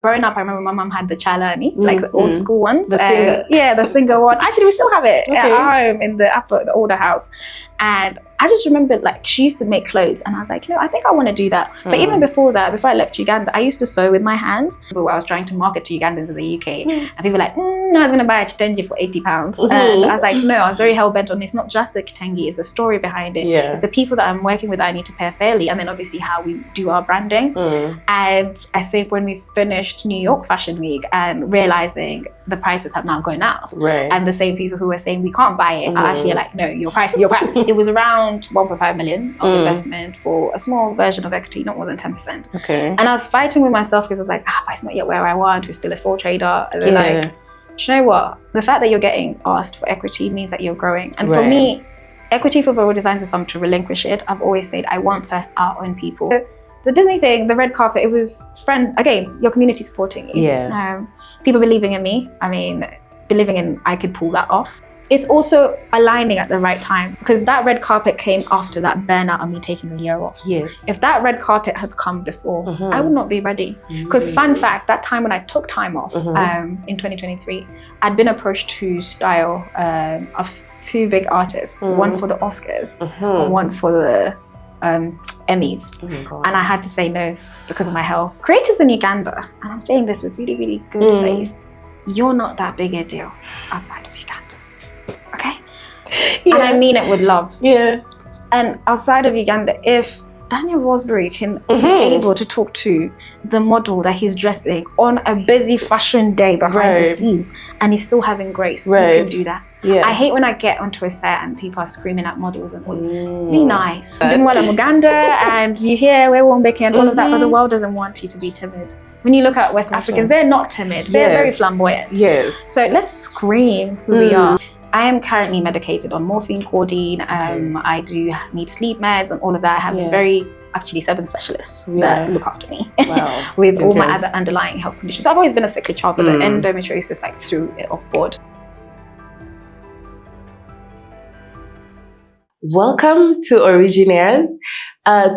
Growing up, I remember my mum had the chalani, like the old school ones. The singer. Yeah, the singer one. Actually, we still have it at home in the older house. And I just remember, like, she used to make clothes, and I was like, I think I want to do that. But even before that, before I left Uganda, I used to sew with my hands. I was trying to market to Ugandans in the UK, and people were like, I was going to buy a kitengi for £80. And I was like, no, I was very hell-bent on it's not just the kitengi, it's the story behind it. Yeah. It's the people that I'm working with that I need to pay fairly, and then obviously how we do our branding. And I think when we finished New York Fashion Week and realizing the prices have now gone up, and the same people who were saying we can't buy it are actually like, no, your price is your price. It was around 1.5 million of investment for a small version of equity, not more than 10%. And I was fighting with myself because I was like, but it's not yet where I want. We're still a sole trader. And then like, you know what? The fact that you're getting asked for equity means that you're growing. And for me, equity for Veryldesigns, if I'm to relinquish it, I've always said I want first our own people. The Disney thing, the red carpet, it was your community supporting you. People believing in me. I mean, believing in I could pull that off. It's also aligning at the right time, because that red carpet came after that burnout of me taking a year off. If that red carpet had come before, I would not be ready. Because fun fact, that time when I took time off in 2023, I'd been approached to style of 2 big artists, one for the Oscars and one for the Emmys. And I had to say no because of my health. Creatives in Uganda, and I'm saying this with really, really good faith, you're not that big a deal outside of Uganda. Okay? And I mean it with love. And outside of Uganda, if Daniel Rosberry can be able to talk to the model that he's dressing on a busy fashion day behind the scenes, and he's still having grace, he can do that. I hate when I get onto a set and people are screaming at models and all. Be nice. Doing well in Uganda, and you hear we're Wombeke and all of that, but the world doesn't want you to be timid. When you look at West Africans, they're not timid. They're very flamboyant. So let's scream who we are. I am currently medicated on morphine, codeine. I do need sleep meds and all of that. I have 7 specialists that look after me with all my other underlying health conditions. I've always been a sickly child, but the endometriosis threw it off board. Welcome to Originaires.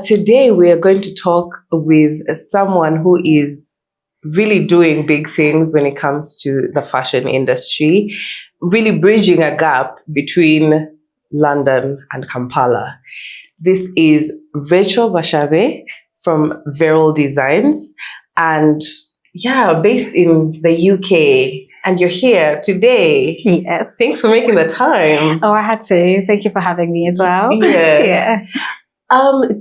Today we are going to talk with someone who is really doing big things when it comes to the fashion industry, really bridging a gap between London and Kampala. This is Rachel Bashabe from Veryldesigns, and based in the UK. And you're here today. Yes. Thanks for making the time. Oh, I had to. Thank you for having me as well.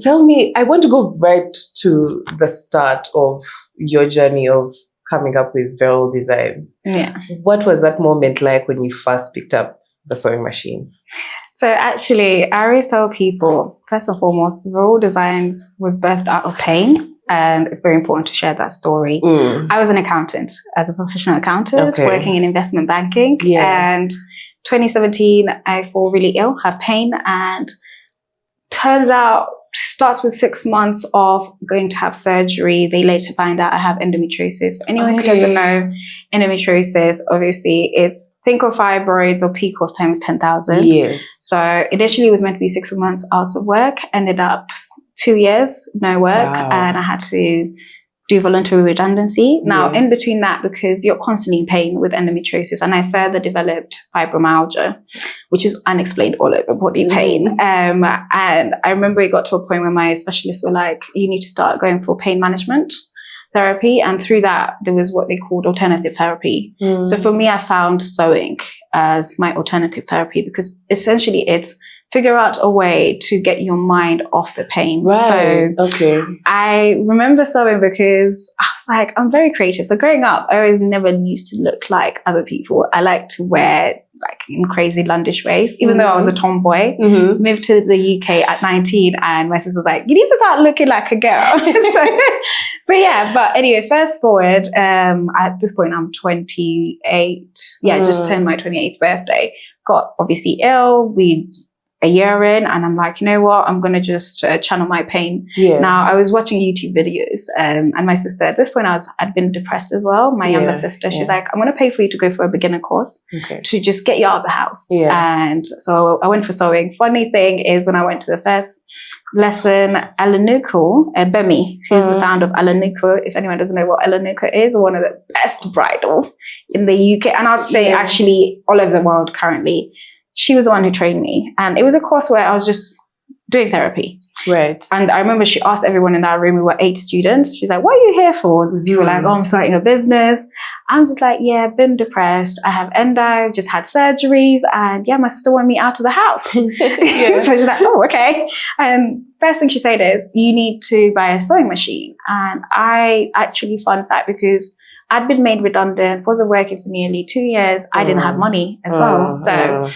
Tell me, I want to go right to the start of your journey of coming up with Veryldesigns. What was that moment like when you first picked up the sewing machine? So actually, I always tell people, first and foremost, Veryldesigns was birthed out of pain. And it's very important to share that story. I was an accountant, as a professional accountant, working in investment banking. And 2017, I fall really ill, have pain, and turns out, starts with 6 months of going to have surgery. They later find out I have endometriosis. For anyone who doesn't know, endometriosis, obviously, think of fibroids or PCOS times 10,000. So initially it was meant to be 6 months out of work, ended up 2 years, no work, and I had to do voluntary redundancy. Now, in between that, because you're constantly in pain with endometriosis, and I further developed fibromyalgia, which is unexplained all over body pain. And I remember it got to a point where my specialists were like, you need to start going for pain management therapy. And through that, there was what they called alternative therapy. So for me, I found sewing as my alternative therapy, because essentially it's figure out a way to get your mind off the pain. I remember sewing because I was like, I'm very creative. So growing up, I always never used to look like other people. I like to wear like in crazy Londish ways, even though I was a tomboy. Moved to the UK at 19, and my sister was like, you need to start looking like a girl. But anyway, fast forward, at this point I'm 28. Just turned my 28th birthday. Got obviously ill. A year in, and I'm like, you know what, I'm going to just channel my pain. Now, I was watching YouTube videos, and my sister, at this point, I'd been depressed as well. My younger sister, she's like, I'm going to pay for you to go for a beginner course to just get you out of the house. And so I went for sewing. Funny thing is, when I went to the first lesson, Alanuko Bemi, who's the founder of Alanuko. If anyone doesn't know what Alanuko is, one of the best bridal in the UK. And I'd say actually all over the world currently. She was the one who trained me. And it was a course where I was just doing therapy. Right. And I remember she asked everyone in that room, we were 8 students. She's like, what are you here for? There's people like, oh, I'm starting a business. I'm just like, yeah, I've been depressed. I have endo, just had surgeries. And yeah, my sister wanted me out of the house. So she's like, oh, okay. And first thing she said is, you need to buy a sewing machine. And I actually, fun fact, because I'd been made redundant, wasn't working for nearly 2 years. I didn't have money as well. So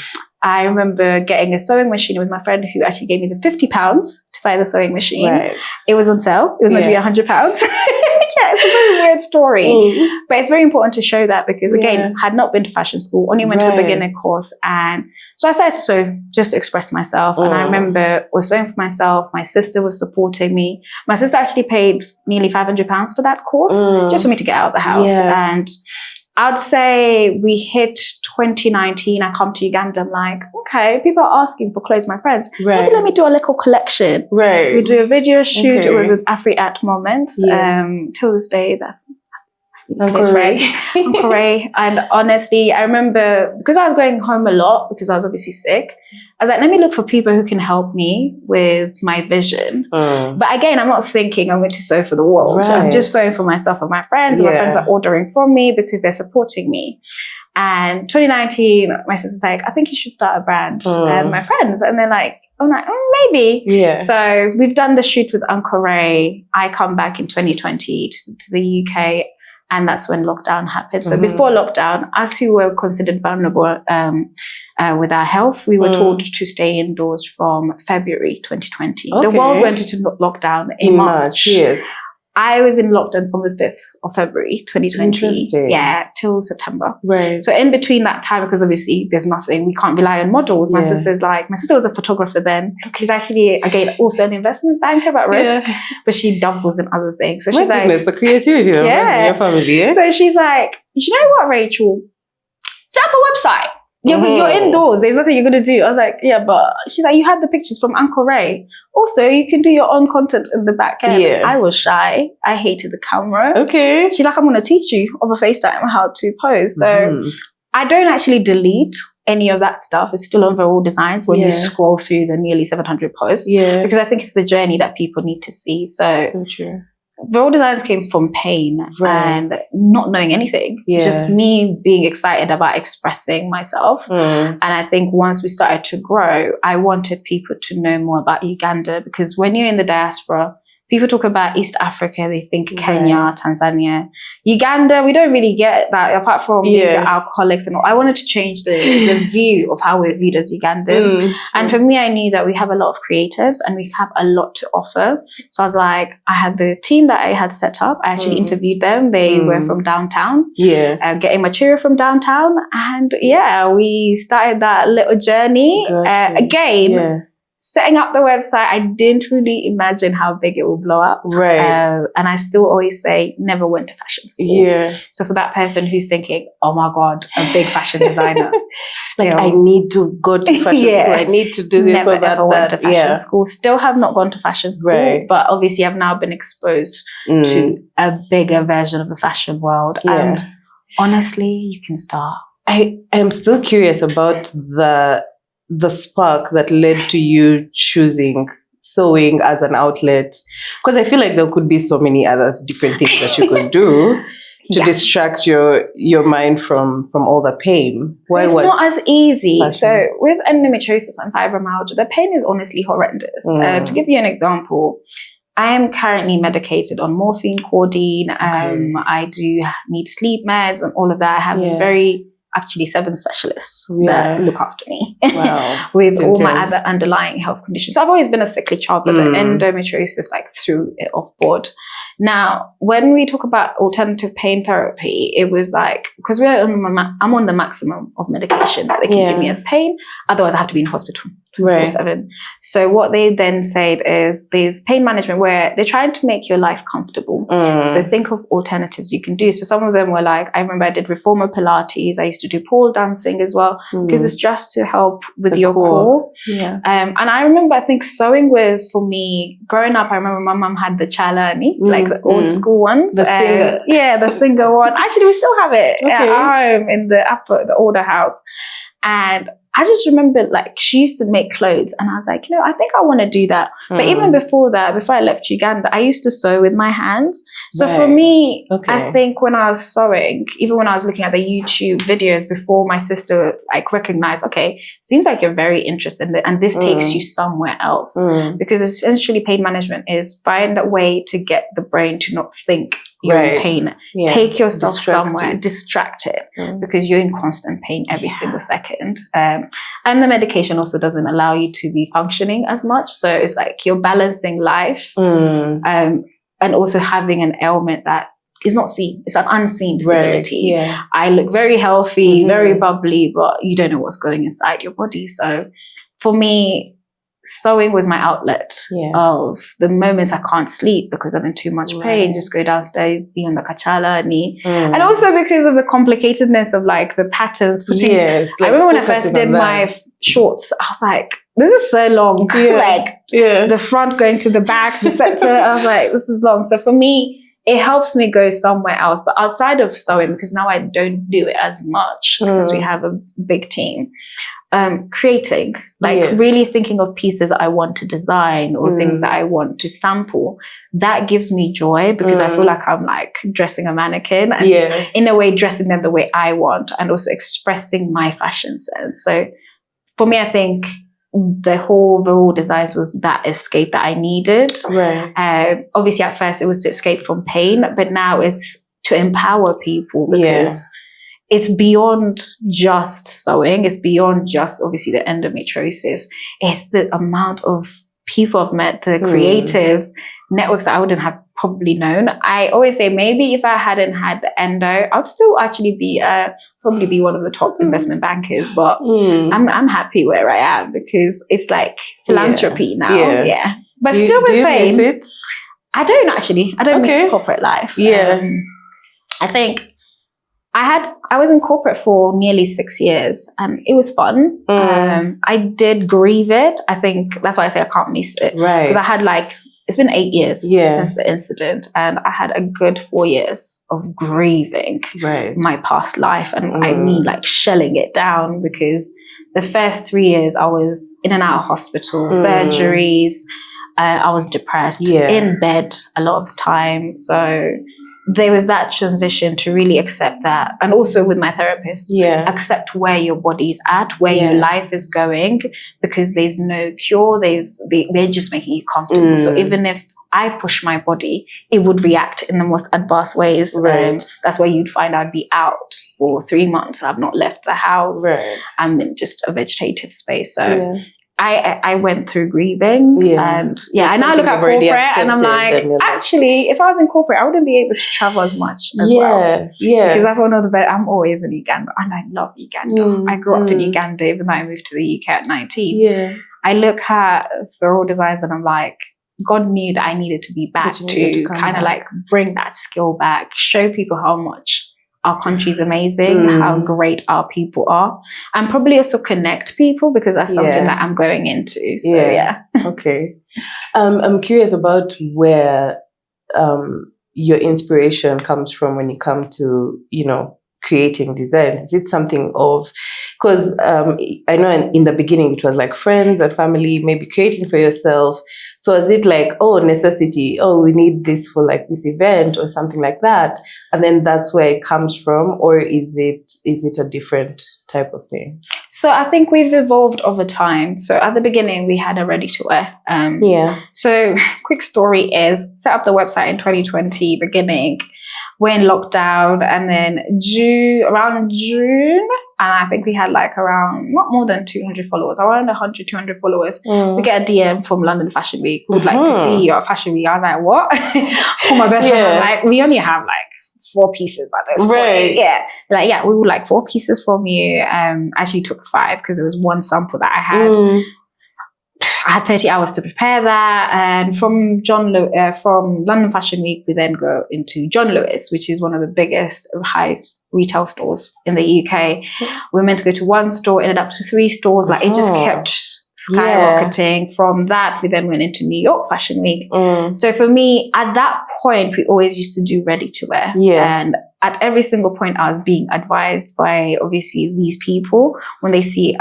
I remember getting a sewing machine with my friend who actually gave me the £50 to buy the sewing machine. Right. It was on sale. It was meant to be £100. Yeah, it's a very weird story. But it's very important to show that because, again, had not been to fashion school, only went to a beginner course. And so I started to sew just to express myself. And I remember I was sewing for myself. My sister was supporting me. My sister actually paid nearly £500 for that course just for me to get out of the house. And I'd say we hit 2019. I come to Uganda. I'm like, okay, people are asking for clothes, my friends. Maybe let me do a little collection. We do a video shoot. It was with Afri at Moments. Till this day, that's Uncle Ray. And honestly, I remember because I was going home a lot because I was obviously sick. I was like, let me look for people who can help me with my vision. But again, I'm not thinking I'm going to sew for the world. I'm just sewing for myself and my friends. My friends are ordering from me because they're supporting me. And 2019, my sister's like, I think you should start a brand. And my friends, and they're like, I'm like, maybe. So we've done the shoot with Uncle Ray. I come back in 2020 to the UK. And that's when lockdown happened. So before lockdown, us who were considered vulnerable with our health, we were told to stay indoors from February 2020. The world went into lockdown in March. I was in lockdown from the 5th of February 2020. Yeah, till September. So in between that time, because obviously there's nothing, we can't rely on models. My sister was a photographer then. She's actually, again, also an investment banker at risk, but she doubles in other things. So she's like, the creativity of your family. So she's like, you know what, Rachel? Set up a website. You're indoors. There's nothing you're going to do. I was like, yeah, but she's like, you had the pictures from Uncle Ray. Also, you can do your own content in the back end. I was shy. I hated the camera. She's like, I'm going to teach you over FaceTime how to pose. So I don't actually delete any of that stuff. It's still on Veryldesigns when you scroll through the nearly 700 posts. Because I think it's the journey that people need to see. So true. Veryldesigns came from pain and not knowing anything. Just me being excited about expressing myself. And I think once we started to grow, I wanted people to know more about Uganda because when you're in the diaspora, people talk about East Africa, they think Kenya, Tanzania. Uganda, we don't really get that apart from being alcoholics and all. I wanted to change the view of how we're viewed as Ugandans. And for me, I knew that we have a lot of creatives and we have a lot to offer. So I was like, I had the team that I had set up. I actually interviewed them. They were from downtown, getting material from downtown. And we started that little journey. Setting up the website, I didn't really imagine how big it would blow up. And I still always say, never went to fashion school. So for that person who's thinking, oh my God, a big fashion designer. I need to go to fashion school. I need to do this never, or that. Never went to fashion school. Still have not gone to fashion school. But obviously I've now been exposed to a bigger version of the fashion world. And honestly, you can start. I am still curious about the spark that led to you choosing sewing as an outlet, because I feel like there could be so many other different things that you could do to distract your mind from all the pain. So it's not as easy. Fashion? So with endometriosis and fibromyalgia, the pain is honestly horrendous. To give you an example, I am currently medicated on morphine, codeine. I do need sleep meds and all of that. I have actually 7 specialists that look after me with all my other underlying health conditions. So I've always been a sickly child, but the endometriosis threw it off board. Now, when we talk about alternative pain therapy, it was like, because I'm on the maximum of medication that they can give me as pain. Otherwise, I have to be in hospital. 24/7. So what they then said is there's pain management where they're trying to make your life comfortable. So think of alternatives you can do. So some of them were like, I remember I did reformer Pilates. I used to do pole dancing as well, because it's just to help with your core. Yeah. And I remember, I think sewing was, for me, growing up, I remember my mum had the chalani, like the old school ones. The singer. Yeah, the singer one. Actually, we still have it at home in the older house. And I just remember, like, she used to make clothes, and I was like, I think I want to do that. But even before that, before I left Uganda, I used to sew with my hands. So for me, I think when I was sewing, even when I was looking at the YouTube videos before, my sister like recognized, okay, seems like you're very interested in it, and this takes you somewhere else. Because essentially pain management is find a way to get the brain to not think you're in pain. Take yourself somewhere, distract it, because you're in constant pain every single second. And the medication also doesn't allow you to be functioning as much. So it's like you're balancing life and also having an ailment that is not seen. It's an unseen disability. I look very healthy, very bubbly, but you don't know what's going inside your body. So for me, sewing was my outlet of the moments I can't sleep because I'm in too much pain. Just go downstairs, be on the kachala knee. And also because of the complicatedness of like the patterns. Putting, I remember when I first did my shorts, I was like, this is so long. Like the front going to the back, the center. I was like, this is long. So for me, it helps me go somewhere else. But outside of sewing, because now I don't do it as much since we have a big team, creating, like really thinking of pieces I want to design or things that I want to sample, that gives me joy, because I feel like I'm like dressing a mannequin and in a way dressing them the way I want, and also expressing my fashion sense. So for me, I think the whole Veryldesigns was that escape that I needed. Obviously at first it was to escape from pain, but now it's to empower people, because it's beyond just sewing. It's beyond just obviously the endometriosis. It's the amount of people I've met, the creatives, networks that I wouldn't have probably known. I always say maybe if I hadn't had the endo, I'd still actually be probably be one of the top investment bankers. But I'm happy where I am, because it's like philanthropy now. But still with pain. Miss it? I don't actually. I don't miss corporate life. I think I was in corporate for nearly 6 years, and it was fun. I did grieve it. I think that's why I say I can't miss it. Because I had it's been 8 years since the incident, and I had a good 4 years of grieving my past life. And I mean like shelling it down, because the first 3 years I was in and out of hospital, surgeries. I was depressed, in bed a lot of the time. So there was that transition to really accept that. And also with my therapist, accept where your body's at, where your life is going, because there's no cure. They're just making you comfortable. So even if I push my body, it would react in the most adverse ways. That's why you'd find I'd be out for 3 months. I've not left the house. I'm in just a vegetative space. So I went through grieving, and I now look at corporate and I'm like, actually, if I was in corporate, I wouldn't be able to travel as much as well. Because that's one of the I'm always in Uganda, and I love Uganda. I grew up in Uganda, even though I moved to the UK at 19. I look at Veryldesigns and I'm like, God knew that I needed to be back to kind of like bring that skill back, show people how much our country is amazing, how great our people are, and probably also connect people, because that's something that I'm going into. So Okay. I'm curious about where your inspiration comes from when you come to, creating designs. Is it something of, because I know in the beginning it was like friends and family, maybe creating for yourself. So is it like, necessity, we need this for like this event or something like that, and then that's where it comes from? Or is it a different type of thing? So I think we've evolved over time. So at the beginning, we had a ready-to-wear. So quick story is, set up the website in 2020 beginning. We're in lockdown, and then around June, and I think we had like around not more than 200 followers, around 100, 200 followers. We get a DM from London Fashion Week. We would like to see you at Fashion Week. I was like, what? My best friend was like, we only have like 4 pieces at this point. Like, we would like 4 pieces from you. I actually took 5 because there was one sample that I had. had 30 hours to prepare that. And from London Fashion Week, we then go into John Lewis, which is one of the biggest, highest retail stores in the UK. We were meant to go to one store, ended up to 3 stores. Like it just kept skyrocketing. Yeah. From that, we then went into New York Fashion Week. So for me, at that point, we always used to do ready to wear. Yeah. And at every single point, I was being advised by obviously these people when they see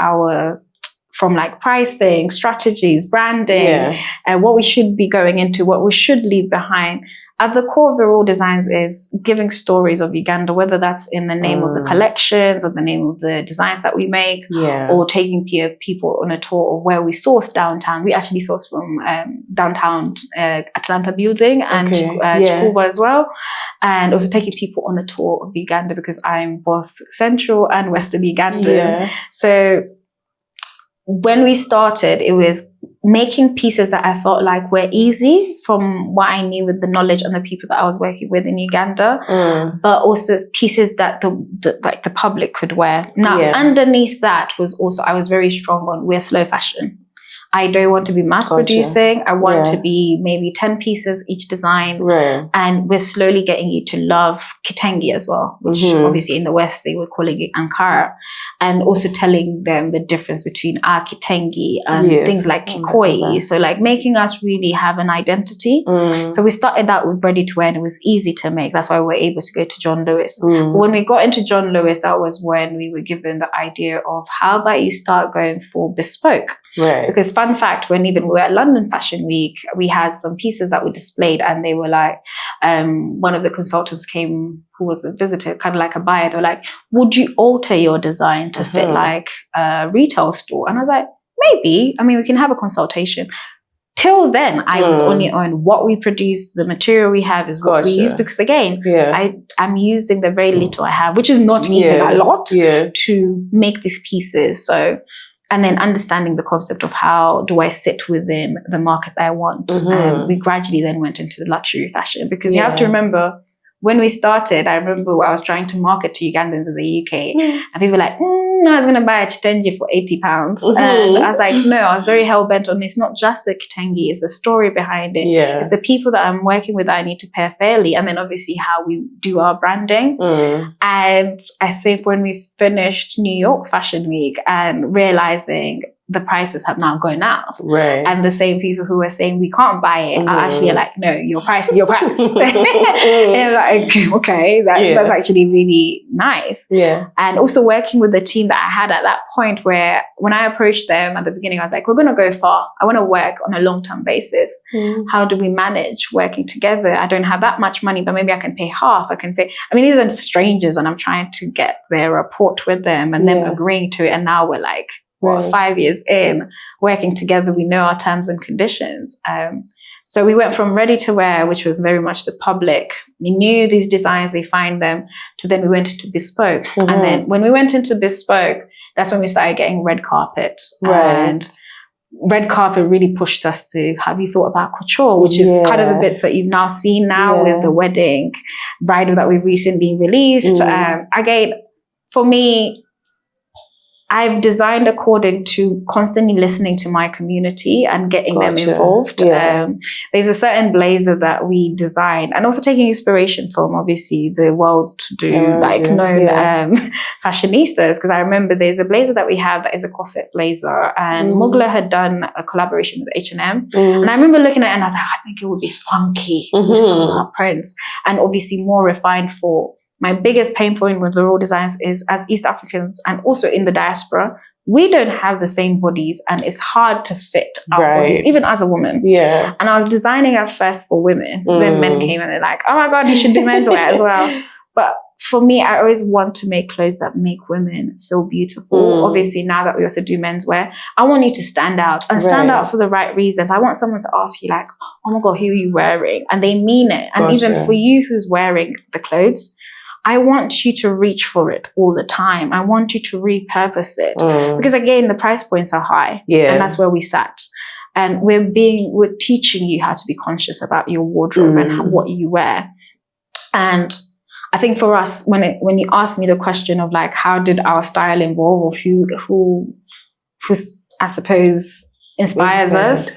from like pricing, strategies, branding, and what we should be going into, what we should leave behind. At the core of Veryldesigns is giving stories of Uganda, whether that's in the name of the collections or the name of the designs that we make, or taking people on a tour of where we source downtown. We actually source from downtown Atlanta building and Chikuba as well. And also taking people on a tour of Uganda because I'm both central and western Ugandan. So when we started, it was making pieces that I felt like were easy from what I knew with the knowledge and the people that I was working with in Uganda, but also pieces that the public could wear. Now, underneath that was also, I was very strong on we're slow fashion. I don't want to be mass producing. I want to be maybe 10 pieces each design. And we're slowly getting you to love kitenge as well, which obviously in the West, they were calling it Ankara. And also telling them the difference between our kitenge and things like kikoi. So like making us really have an identity. So we started that with ready to wear and it was easy to make. That's why we were able to go to John Lewis. But when we got into John Lewis, that was when we were given the idea of how about you start going for bespoke. Because fun fact, when even we were at London Fashion Week, we had some pieces that were displayed and they were like, one of the consultants came, who was a visitor, kind of like a buyer. They were like, would you alter your design to fit like a retail store? And I was like, maybe. I mean, we can have a consultation. Till then, I was only on what we produce, the material we have is what we use. Because again, I'm using the very little I have, which is not even a lot, to make these pieces. So, and then understanding the concept of how do I sit within the market that I want. We gradually then went into the luxury fashion because you have to remember, when we started, I remember I was trying to market to Ugandans in the UK and people were like, I was going to buy a kitenge for £80. And I was like, no, I was very hell-bent on it's not just the kitenge, it's the story behind it. It's the people that I'm working with that I need to pay fairly. And then obviously how we do our branding. And I think when we finished New York Fashion Week and realizing the prices have now gone up. And the same people who were saying we can't buy it are actually like, no, your price is your price. And like, okay, that's actually really nice. And also working with the team that I had at that point where when I approached them at the beginning, I was like, we're going to go far. I want to work on a long-term basis. How do we manage working together? I don't have that much money, but maybe I can pay half. I mean, these are strangers and I'm trying to get their rapport with them and them agreeing to it. And now we're like, 5 years in, working together, we know our terms and conditions. So we went from ready to wear, which was very much the public. We knew these designs, they find them, to then we went into bespoke. And then when we went into bespoke, that's when we started getting red carpet. And red carpet really pushed us to, have you thought about couture, which is kind of the bits that you've now seen now with the wedding bridal that we've recently released. Again, for me, I've designed according to constantly listening to my community and getting them involved. There's a certain blazer that we designed and also taking inspiration from obviously the well-to-do known fashionistas, because I remember there's a blazer that we have that is a corset blazer and Mugla had done a collaboration with H&M and I remember looking at it and I was like, I think it would be funky with some of her prints and obviously more refined for. My biggest pain point with Veryldesigns is as East Africans and also in the diaspora, we don't have the same bodies and it's hard to fit our bodies, even as a woman. And I was designing at first for women. Then men came and they're like, oh my God, you should do menswear as well. But for me, I always want to make clothes that make women feel beautiful. Obviously, now that we also do menswear, I want you to stand out and stand out for the right reasons. I want someone to ask you like, oh my God, who are you wearing? And they mean it. And even for you who's wearing the clothes, I want you to reach for it all the time. I want you to repurpose it. Because again, the price points are high. And that's where we sat. And we're teaching you how to be conscious about your wardrobe and what you wear. And I think for us, when you asked me the question of like, how did our style evolve, or who I suppose inspires us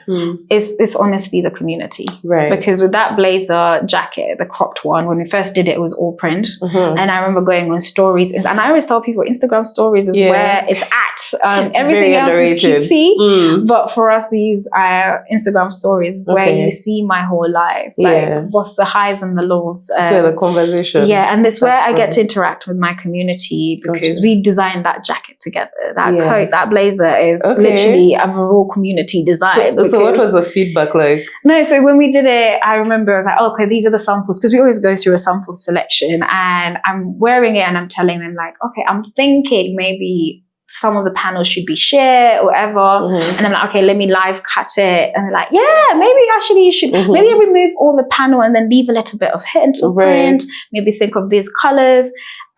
is honestly the community. Right. Because with that blazer jacket, the cropped one, when we first did it was all print. And I remember going on stories, and I always tell people Instagram stories is where it's at. Everything else is cutesy, but for us to use our Instagram stories is where you see my whole life, like both the highs and the lows. So the conversation. Yeah, and it's where I get to interact with my community, because we designed that jacket together. That coat, that blazer is literally a raw community design. So what was the feedback like? No, so when we did it, I remember I was like, okay, these are the samples, because we always go through a sample selection, and I'm wearing it and I'm telling them like, okay, I'm thinking maybe some of the panels should be sheer or whatever. And I'm like, okay, let me live cut it. And they're like, yeah, maybe actually you should maybe remove all the panel and then leave a little bit of hint or print. Maybe think of these colors.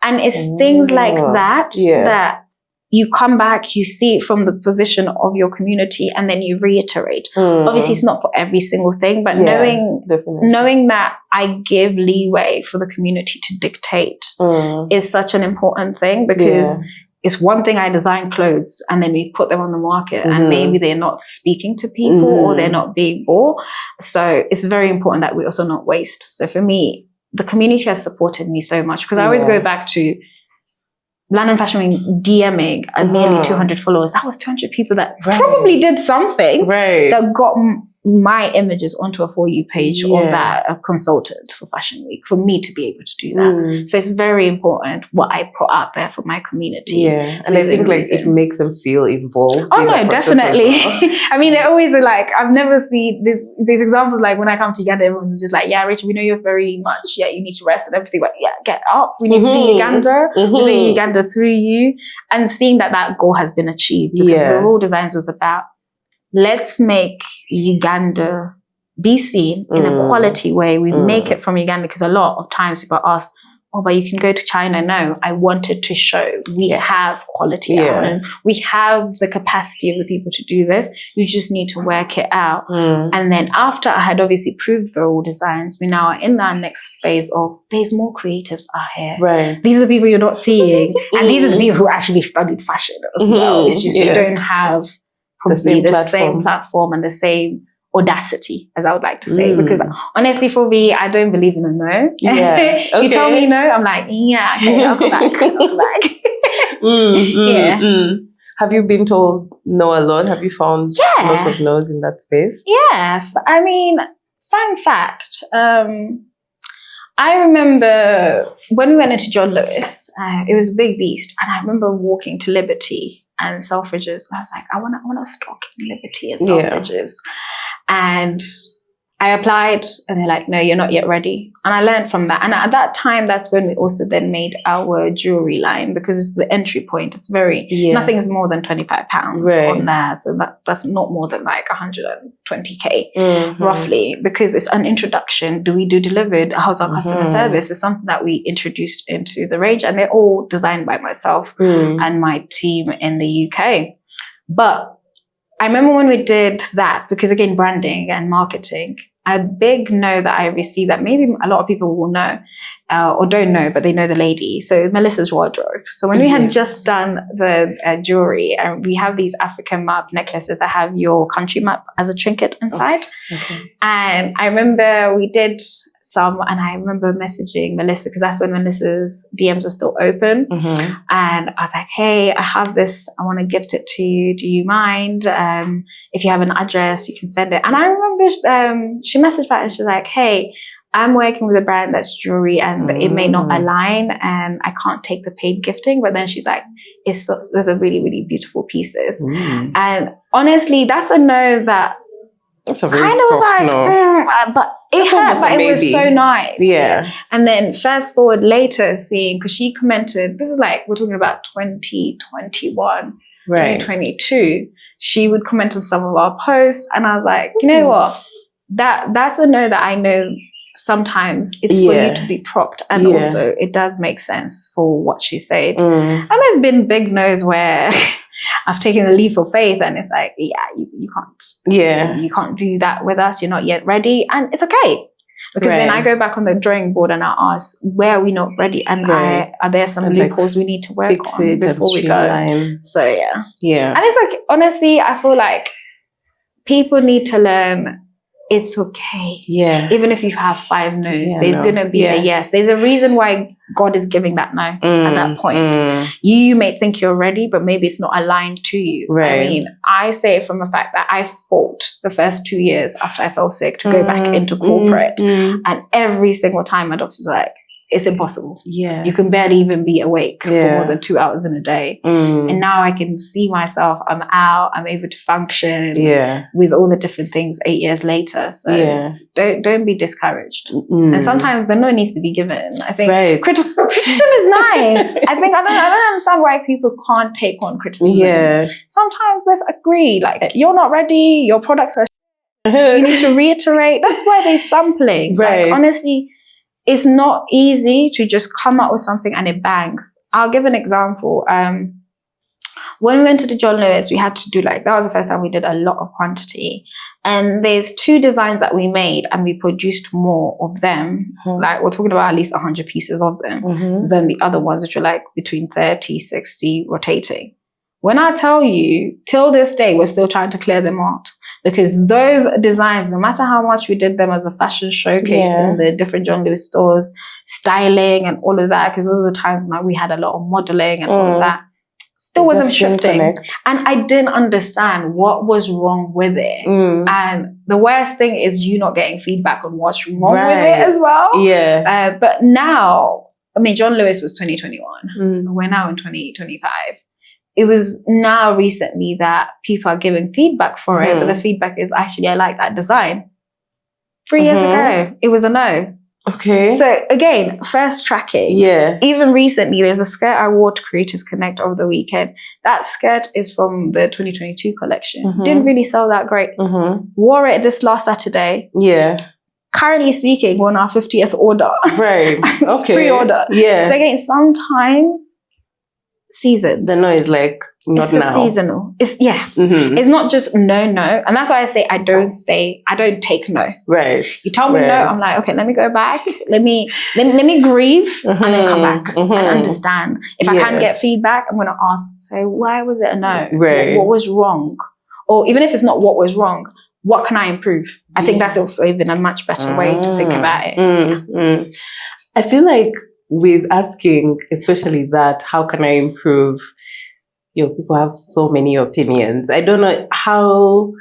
And it's things like that that you come back, you see it from the position of your community, and then you reiterate. Obviously, it's not for every single thing, but knowing that I give leeway for the community to dictate is such an important thing, because it's one thing I design clothes and then we put them on the market and maybe they're not speaking to people or they're not being bought. So it's very important that we also not waste. So for me, the community has supported me so much, because I always go back to London Fashion Week DMing at nearly 200 followers. That was 200 people that probably did something that got my images onto a For You page of that consultant for Fashion Week, for me to be able to do that. So it's very important what I put out there for my community. And I think like it makes them feel involved. Oh no, definitely. I mean, they're always like, I've never seen these examples, like when I come to Uganda, everyone's just like, yeah, Rachel, we know you're very much, you need to rest and everything, but get up. We need to see Uganda. We're seeing Uganda through you. And seeing that goal has been achieved, because Veryldesigns was about, let's make Uganda be seen in a quality way. We make it from Uganda, because a lot of times people ask, oh, but you can go to China. No, I wanted to show we have quality out, and we have the capacity of the people to do this. You just need to work it out. And then after I had obviously proved Veryldesigns, we now are in that next phase of there's more creatives out here. These are the people you're not seeing. And these are the people who actually studied fashion as well. It's just they don't have probably the same platform and the same audacity, as I would like to say, because honestly for me, I don't believe in a no. You tell me no, I'm like, okay, I'll go back. Have you been told no a lot? Have you found lots of no's in that space? I mean, fun fact, I remember when we went into John Lewis, it was a big beast, and I remember walking to Liberty and Selfridges, and I was like, I want to stock in Liberty and Selfridges. And I applied, and they're like, no, you're not yet ready. And I learned from that. And at that time, that's when we also then made our jewelry line, because it's the entry point. It's very, nothing's more than £25 on there. So that's not more than like 120K roughly, because it's an introduction. Do we do delivered? How's our customer service? It's something that we introduced into the range, and they're all designed by myself and my team in the UK. But I remember when we did that, because again, branding and marketing, a big no that I received that maybe a lot of people will know or don't know, but they know the lady. So Melissa's wardrobe. So when we had just done the jewelry, and we have these African map necklaces that have your country map as a trinket inside. And I remember we did some, and I remember messaging Melissa, because that's when Melissa's DMs were still open. And I was like, hey, I have this, I want to gift it to you. Do you mind? If you have an address, you can send it. And I remember she messaged back and she was like, hey, I'm working with a brand that's jewelry and it may not align and I can't take the paid gifting. But then she's like, those are really, really beautiful pieces. And honestly, that's a no that that's a very kind of was like, no. But it hurt, but it was so nice. And then fast forward later, seeing, because she commented, this is like, we're talking about 2021, 2022. She would comment on some of our posts, and I was like, you know what? That's a no that I know sometimes it's for you to be propped, and also it does make sense for what she said. And there's been big no's where I've taken a leap of faith, and it's like, you can't, you can't do that with us. You're not yet ready, and it's okay, because then I go back on the drawing board and I ask, where are we not ready, and are there some loopholes we need to work on before we go? So and it's like, honestly, I feel like people need to learn it's okay. Yeah. Even if you have 5 no's, there's going to be a yes. There's a reason why God is giving that no at that point. You may think you're ready, but maybe it's not aligned to you. Right. I mean, I say it from the fact that I fought the first 2 years after I fell sick to go back into corporate. And every single time my doctor was like, it's impossible. Yeah. You can barely even be awake for more than 2 hours in a day. And now I can see myself, I'm out, I'm able to function with all the different things 8 years later. So don't be discouraged. And sometimes the no needs to be given. I think criticism is nice. I don't understand why people can't take on criticism. Yeah. Sometimes let's agree, like, you're not ready, your products are you need to reiterate. That's why there's sampling. Right. Like, honestly, it's not easy to just come up with something and it bangs. I'll give an example. When we went to the John Lewis, we had to do that was the first time we did a lot of quantity. And there's 2 designs that we made and we produced more of them. Like, we're talking about at least 100 pieces of them than the other ones, which were between 30, 60 rotating. When I tell you, till this day, we're still trying to clear them out because those designs, no matter how much we did them as a fashion showcase in the different John Lewis stores, styling and all of that, because those are the times when we had a lot of modeling and all of that, still wasn't shifting. And I didn't understand what was wrong with it. And the worst thing is you not getting feedback on what's wrong with it as well. Yeah. But now, I mean, John Lewis was 2021. We're now in 2025. It was now recently that people are giving feedback for it, but the feedback is actually, I like that design. 3 years ago, it was a no. Okay. So again, first tracking. Yeah. Even recently, there's a skirt I wore to Creators Connect over the weekend. That skirt is from the 2022 collection. Didn't really sell that great. Wore it this last Saturday. Yeah. Currently speaking, we're on our 50th order. Right. It's pre-order. Yeah. So again, sometimes seasons. The no is like not it's now. It's seasonal. It's It's not just no, and that's why I say I don't take no. Right. You tell me no, I'm like, okay, let me go back. Let me grieve and then come back and understand. If I can't get feedback, I'm gonna ask. So why was it a no? Right. What was wrong? Or even if it's not what was wrong, what can I improve? I think that's also even a much better way to think about it. I feel like with asking, especially that, how can I improve? People have so many opinions. I don't know, how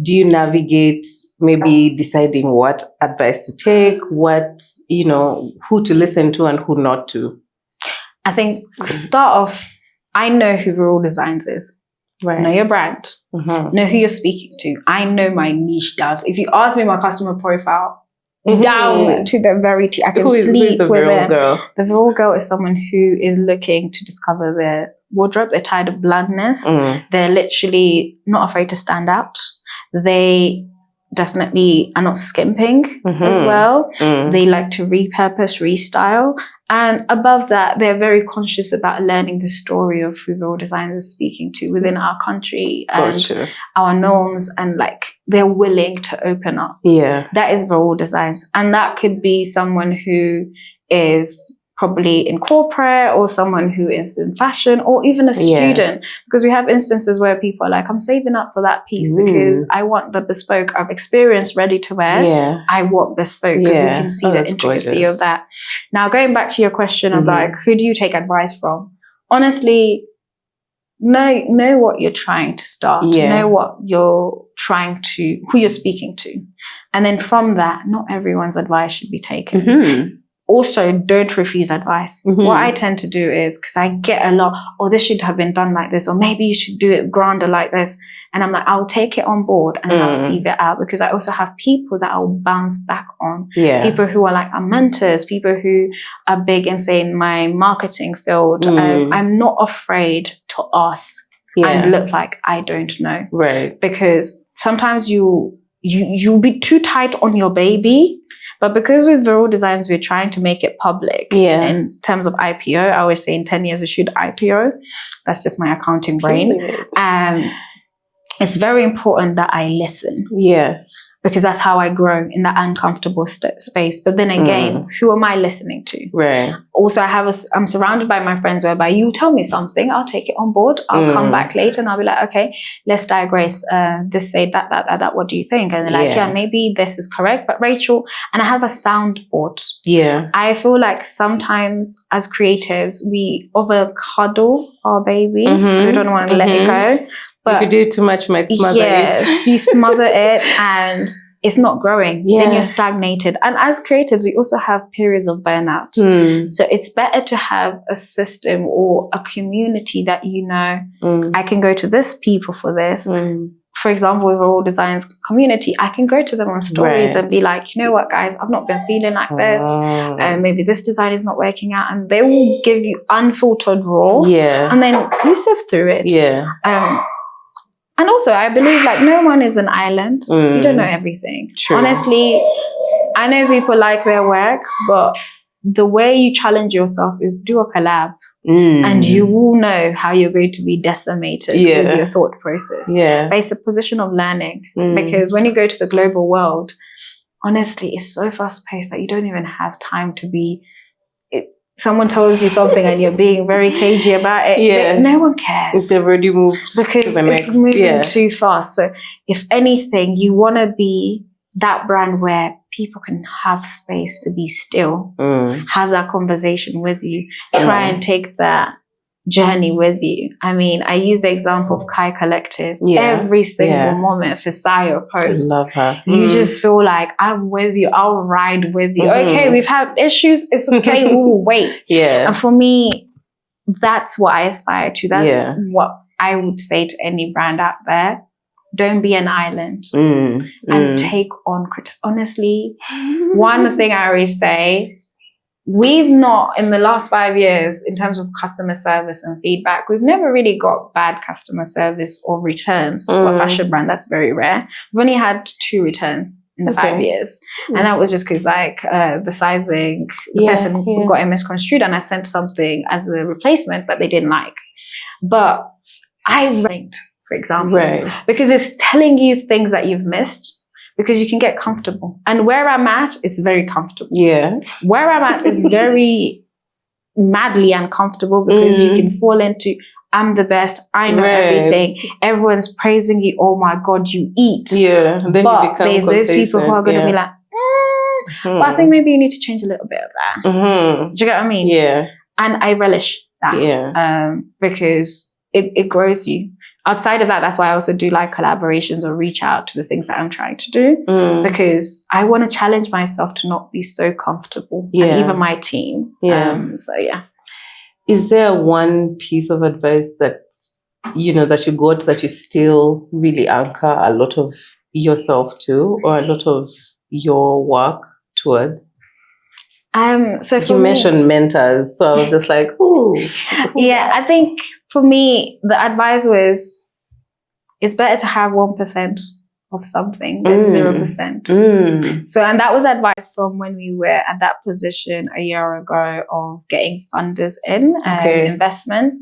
do you navigate maybe deciding what advice to take, what, who to listen to and who not to? I think start off, I know who Veryldesigns is. Right. Know your brand. Know who you're speaking to. I know my niche down. If you ask me my customer profile, down to the very I can sleep with it. The Viryl girl is someone who is looking to discover their wardrobe. They're tired of blandness. They're literally not afraid to stand out. They definitely are not skimping as well. They like to repurpose, restyle. And above that, they're very conscious about learning the story of who Veryldesigns is speaking to within our country and our norms, and they're willing to open up. Yeah. That is Veryldesigns. And that could be someone who is probably in corporate or someone who is in fashion or even a student, because we have instances where people are like, I'm saving up for that piece because I want the bespoke. I've experienced ready to wear. Yeah. I want bespoke because we can see the intricacy of that. Now, going back to your question of who do you take advice from? Honestly, know what you're trying to start. Know what you're who you're speaking to. And then from that, not everyone's advice should be taken. Also, don't refuse advice. What I tend to do is, because I get a lot, this should have been done like this, or maybe you should do it grander like this. And I'm like, I'll take it on board and I'll sieve it out, because I also have people that I'll bounce back on. People who are our mentors, people who are big in, say, in my marketing field. I'm not afraid to ask and look like I don't know. Right. Because sometimes you'll be too tight on your baby. But because with Veryldesigns, we're trying to make it public in terms of IPO. I always say in 10 years, we should IPO. That's just my accounting brain. It's very important that I listen. Yeah. because that's how I grow, in that uncomfortable space. But then again, who am I listening to? Right. Also, I'm surrounded by my friends whereby you tell me something, I'll take it on board. I'll come back later and I'll be like, okay, let's digress. This, say that. What do you think? And they're like, yeah, maybe this is correct. But Rachel, and I have a soundboard. Yeah. I feel like sometimes as creatives, we over cuddle our baby. We don't want to let it go. But if you do too much, might smother it. Yes, you smother it and it's not growing. Then you're stagnated. And as creatives, we also have periods of burnout. So it's better to have a system or a community that I can go to this people for this. For example, with Veryldesigns community, I can go to them on stories and be like, you know what, guys, I've not been feeling like this. Maybe this design is not working out. And they will give you unfiltered raw. And then you sift through it. And also, I believe like no one is an island. You don't know everything. True. Honestly, I know people like their work, but the way you challenge yourself is do a collab. And you will know how you're going to be decimated with your thought process. But it's a position of learning. Because when you go to the global world, honestly, it's so fast-paced that you don't even have time to be... Someone tells you something and you're being very cagey about it. No one cares. They've already moved because to the next. It's moving too fast. So if anything, you want to be that brand where people can have space to be still, have that conversation with you, try and take that journey with you. I mean, I use the example of Kai Collective. Every single moment for Saya post, I love her. You just feel like, I'm with you, I'll ride with you. Okay, we've had issues, it's okay, we'll wait. And for me, that's what I aspire to. That's what I would say to any brand out there. Don't be an island and take on criticism. Honestly, one thing I always say, we've not, in the last 5 years, in terms of customer service and feedback, we've never really got bad customer service or returns for a fashion brand. That's very rare. We've only had 2 returns in the 5 years. And that was just because the sizing, the person got it misconstrued and I sent something as a replacement that they didn't like. But I ranked, for example, because it's telling you things that you've missed. Because you can get comfortable. And where I'm at is very comfortable. Where I'm at is very madly uncomfortable because you can fall into, I'm the best, I know everything. Everyone's praising you. Oh my God, you eat. Then but you become there's those people who are going to be like, but I think maybe you need to change a little bit of that. Do you get what I mean? And I relish that because it grows you. Outside of that, that's why I also do like collaborations or reach out to the things that I'm trying to do because I want to challenge myself to not be so comfortable and even my team. Is there one piece of advice that, that you got that you still really anchor a lot of yourself to or a lot of your work towards? So you mentioned mentors, so I was just like, ooh. I think for me, the advice was, it's better to have 1% of something than 0%. So, and that was advice from when we were at that position a year ago of getting funders in investment.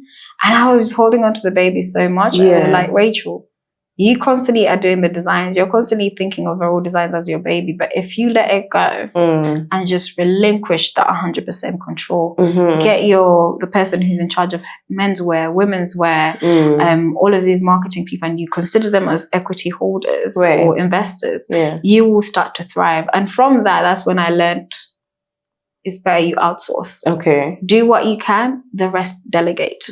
And I was just holding on to the baby so much. I was like, Rachel, you constantly are doing the designs. You're constantly thinking of Veryldesigns as your baby. But if you let it go and just relinquish that 100% control, get the person who's in charge of menswear, women's wear, all of these marketing people, and you consider them as equity holders or investors, you will start to thrive. And from that, that's when I learned it's better you outsource. Do what you can, the rest delegate.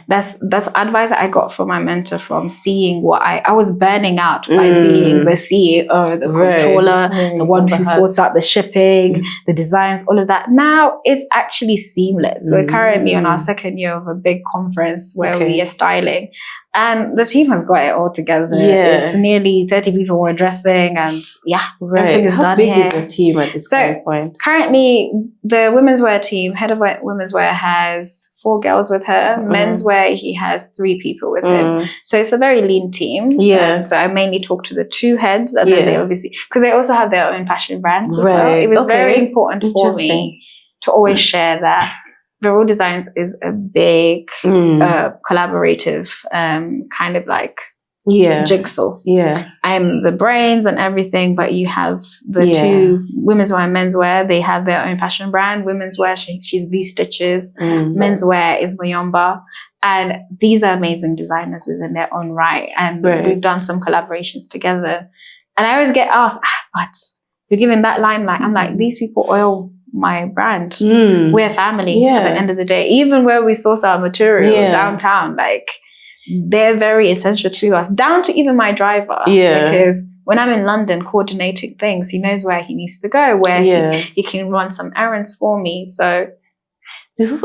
That's advice that I got from my mentor from seeing what I was burning out by being the CEO, the controller, the one who sorts out the shipping, the designs, all of that. Now it's actually seamless. We're currently on our 2nd year of a big conference where we are styling. And the team has got it all together. It's nearly 30 people we're dressing and everything is done here. How big is the team at this point? Currently, the women's wear team, head of women's wear has 4 girls with her. Menswear, he has 3 people with him. So it's a very lean team. So I mainly talk to the 2 heads and then they obviously, because they also have their own fashion brands as well. It was very important for me to always share that Veryldesigns is a big collaborative kind of like jigsaw. Yeah. I'm the brains and everything, but you have the two, women's wear and men's wear. They have their own fashion brand. Women's wear, she's V-Stitches. Men's wear is Muyomba. And these are amazing designers within their own right. And we've done some collaborations together. And I always get asked, but you're given that limelight. I'm like, these people oil my brand. We're family at the end of the day. Even where we source our material downtown, like, they're very essential to us, down to even my driver. Because when I'm in London coordinating things, he knows where he needs to go, where he can run some errands for me. So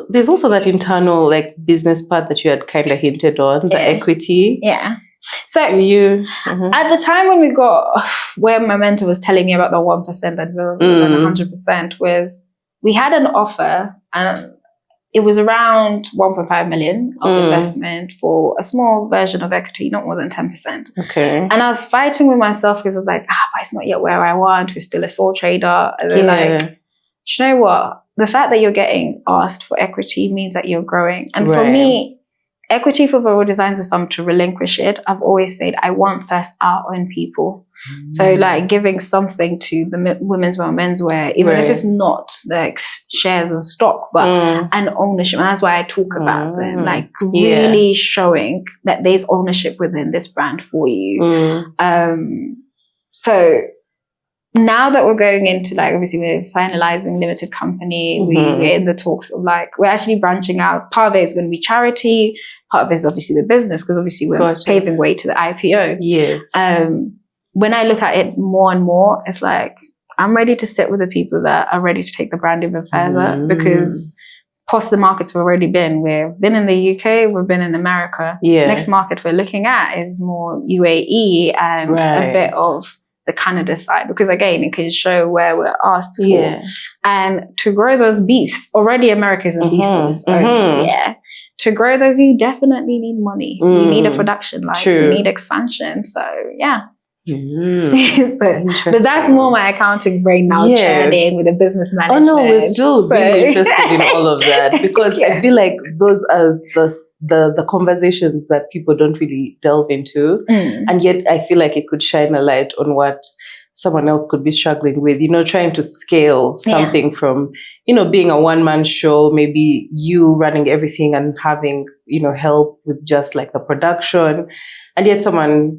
there's also that internal like business part that you had kind of hinted on, the equity. So at the time when we got, where my mentor was telling me about the 1% and 100% was, we had an offer and it was around 1.5 million of investment for a small version of equity, not more than 10%. Okay. And I was fighting with myself because I was like, but it's not yet where I want. We're still a sole trader. And they're like, you know what? The fact that you're getting asked for equity means that you're growing. And for me, equity for Veryldesigns, if I'm to relinquish it, I've always said I want first our own people. So like giving something to the women's wear, men's wear, even if it's not like shares and stock, but an ownership. And that's why I talk about them, like really showing that there's ownership within this brand for you. So now that we're going into, like, obviously we're finalizing limited company, we're in the talks of like, we're actually branching out. Part of it is going to be charity, part of it is obviously the business, because obviously we're paving way to the IPO. When I look at it more and more, it's like, I'm ready to sit with the people that are ready to take the brand even further, because past the markets we've already been. We've been in the UK, we've been in America. Next market we're looking at is more UAE and a bit of the Canada side, because again, it can show where we're asked for. And to grow those beasts, already America is a beast of its own. To grow those, you definitely need money. You need a production line. You need expansion. So but that's more my accounting brain now, churning with the business management. Oh no, we're still really interested in all of that, because I feel like those are the conversations that people don't really delve into, and yet I feel like it could shine a light on what someone else could be struggling with, you know, trying to scale something from, you know, being a one-man show, maybe you running everything and having, you know, help with just like the production. And yet someone,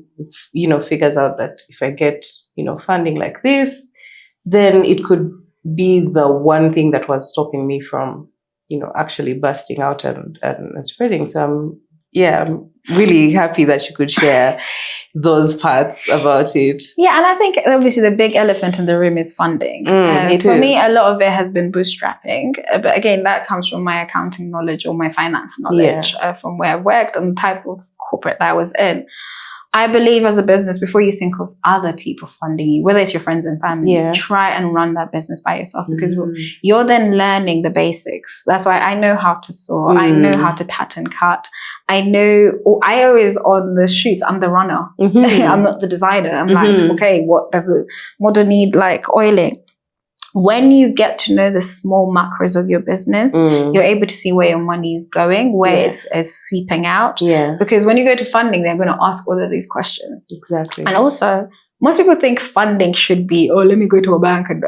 you know, figures out that if I get, you know, funding like this, then it could be the one thing that was stopping me from, you know, actually busting out and spreading. So I'm really happy that you could share those parts about it. Yeah, and I think obviously the big elephant in the room is funding. For me, a lot of it has been bootstrapping. But again, that comes from my accounting knowledge or my finance knowledge from where I've worked and the type of corporate that I was in. I believe as a business, before you think of other people funding you, whether it's your friends and family, try and run that business by yourself, because you're then learning the basics. That's why I know how to sew. I know how to pattern cut. I always on the shoots, I'm the runner. I'm not the designer. I'm like, okay, what does the model need, like oiling? When you get to know the small macros of your business, you're able to see where your money is going, where it's seeping out. Because when you go to funding, they're going to ask all of these questions. Exactly. And also, most people think funding should be, let me go to a bank and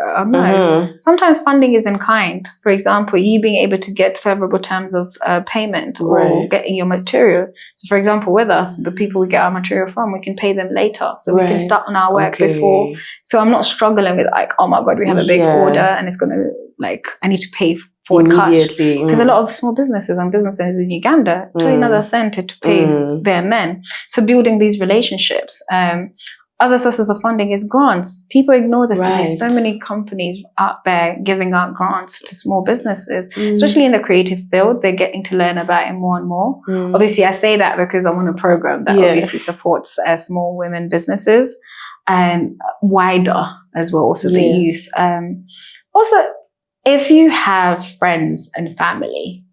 sometimes funding is in kind. For example, you being able to get favorable terms of payment or getting your material. So for example, with us, the people we get our material from, we can pay them later. So we can start on our work before. So I'm not struggling with like, oh my God, we have a big order and it's going to like, I need to pay forward cash. Because a lot of small businesses and businesses in Uganda, another center to pay there and then. So building these relationships. Other sources of funding is grants. People ignore this, but there's so many companies out there giving out grants to small businesses, especially in the creative field. They're getting to learn about it more and more. Obviously, I say that because I'm on a program that obviously supports small women businesses and wider as well, also the youth. Also, if you have friends and family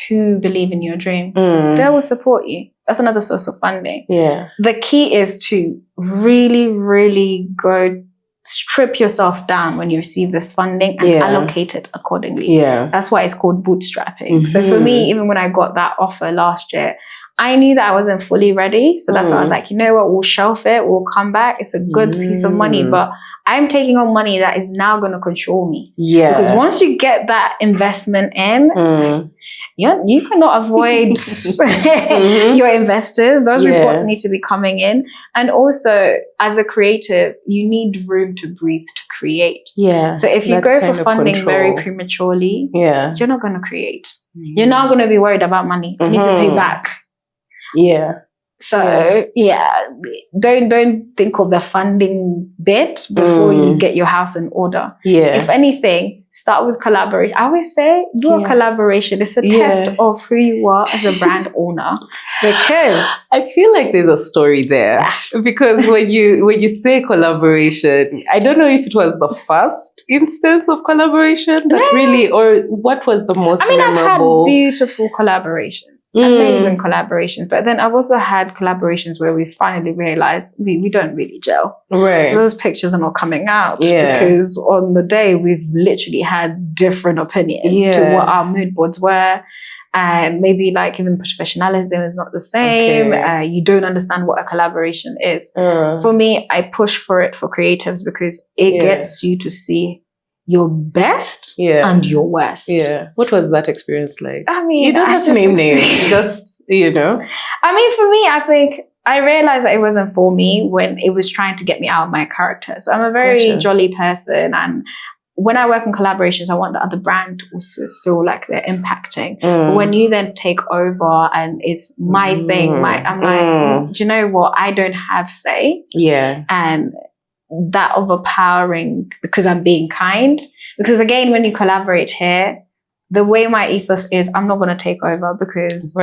who believe in your dream, they will support you. That's another source of funding. The key is to really, really go strip yourself down when you receive this funding and allocate it accordingly. That's why it's called bootstrapping. So for me, even when I got that offer last year, I knew that I wasn't fully ready. So that's why I was like, you know what, we'll shelf it, we'll come back. It's a good piece of money, but I'm taking on money that is now going to control me. Yeah. Because once you get that investment in, you cannot avoid your investors. Those reports need to be coming in. And also, as a creative, you need room to breathe to create. Yeah. So if you go for funding very prematurely, you're not going to create. You're not going to be worried about money. You need to pay back. Yeah. So don't think of the funding bit before you get your house in order. Yeah. If anything, start with collaboration. I always say do a collaboration. It's a test of who you are as a brand owner. Because I feel like there's a story there. Because when you say collaboration, I don't know if it was the first instance of collaboration that really, or what was the most memorable? I've had beautiful collaborations, amazing collaborations, but then I've also had collaborations where we finally realized we don't really gel. Right. Those pictures are not coming out because on the day we've literally had different opinions to what our mood boards were. And maybe like even professionalism is not the same. Okay. You don't understand what a collaboration is. For me, I push for it for creatives because it gets you to see your best and your worst. Yeah. What was that experience like? I mean, you don't have to name names, just, you know. I mean, for me, I think I realized that it wasn't for me when it was trying to get me out of my character. So I'm a very jolly person, and when I work in collaborations, I want the other brand to also feel like they're impacting. But when you then take over and it's my thing, I'm like, do you know what? I don't have say. Yeah. And that overpowering because I'm being kind. Because again, when you collaborate here, the way my ethos is, I'm not going to take over because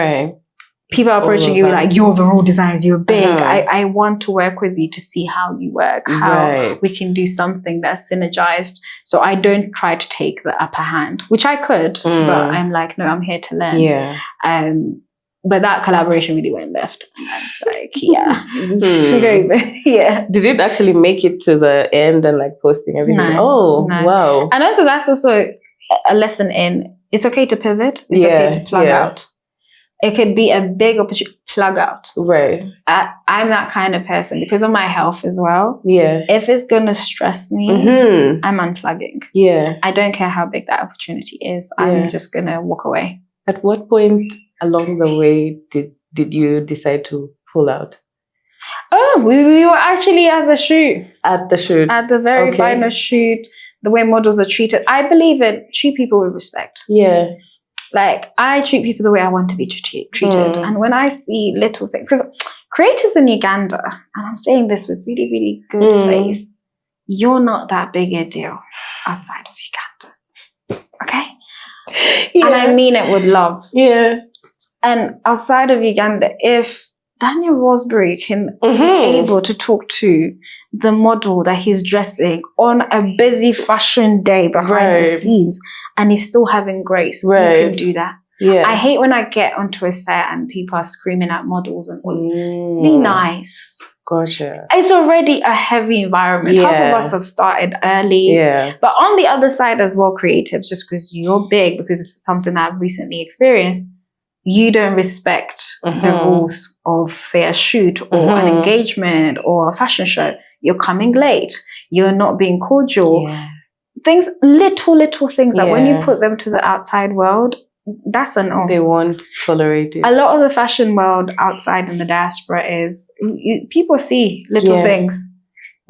people are approaching you like, you're Veryldesigns, you're big. I want to work with you to see how you work, how we can do something that's synergized. So I don't try to take the upper hand, which I could, but I'm like, no, I'm here to learn. Yeah. But that collaboration really went left. And I was like, Did it actually make it to the end and like posting everything? No. Wow. And also that's also a lesson in, it's okay to pivot. It's okay to plug out. It could be a big opportunity, plug out. Right. I'm that kind of person because of my health as well. Yeah. If it's going to stress me, I'm unplugging. Yeah. I don't care how big that opportunity is. I'm just going to walk away. At what point along the way did you decide to pull out? Oh, we were actually at the shoot. At the shoot. At the very final shoot. The way models are treated. I believe in treat people with respect. Yeah. Like, I treat people the way I want to be treated. And when I see little things, because creatives in Uganda, and I'm saying this with really, really good faith, you're not that big a deal outside of Uganda. Okay? Yeah. And I mean it with love. Yeah. And outside of Uganda, if Daniel Rosberry can be able to talk to the model that he's dressing on a busy fashion day behind the scenes and he's still having grace, you can do that. Yeah. I hate when I get onto a set and people are screaming at models and be nice. Gotcha. It's already a heavy environment. Half of us have started early. Yeah. But on the other side as well, creatives, just because you're big, because it's something that I've recently experienced, you don't respect the rules of, say, a shoot or an engagement or a fashion show. You're coming late. You're not being cordial. Yeah. Things, little things that when you put them to the outside world, that's a no. They won't tolerate it. A lot of the fashion world outside in the diaspora is, people see little things.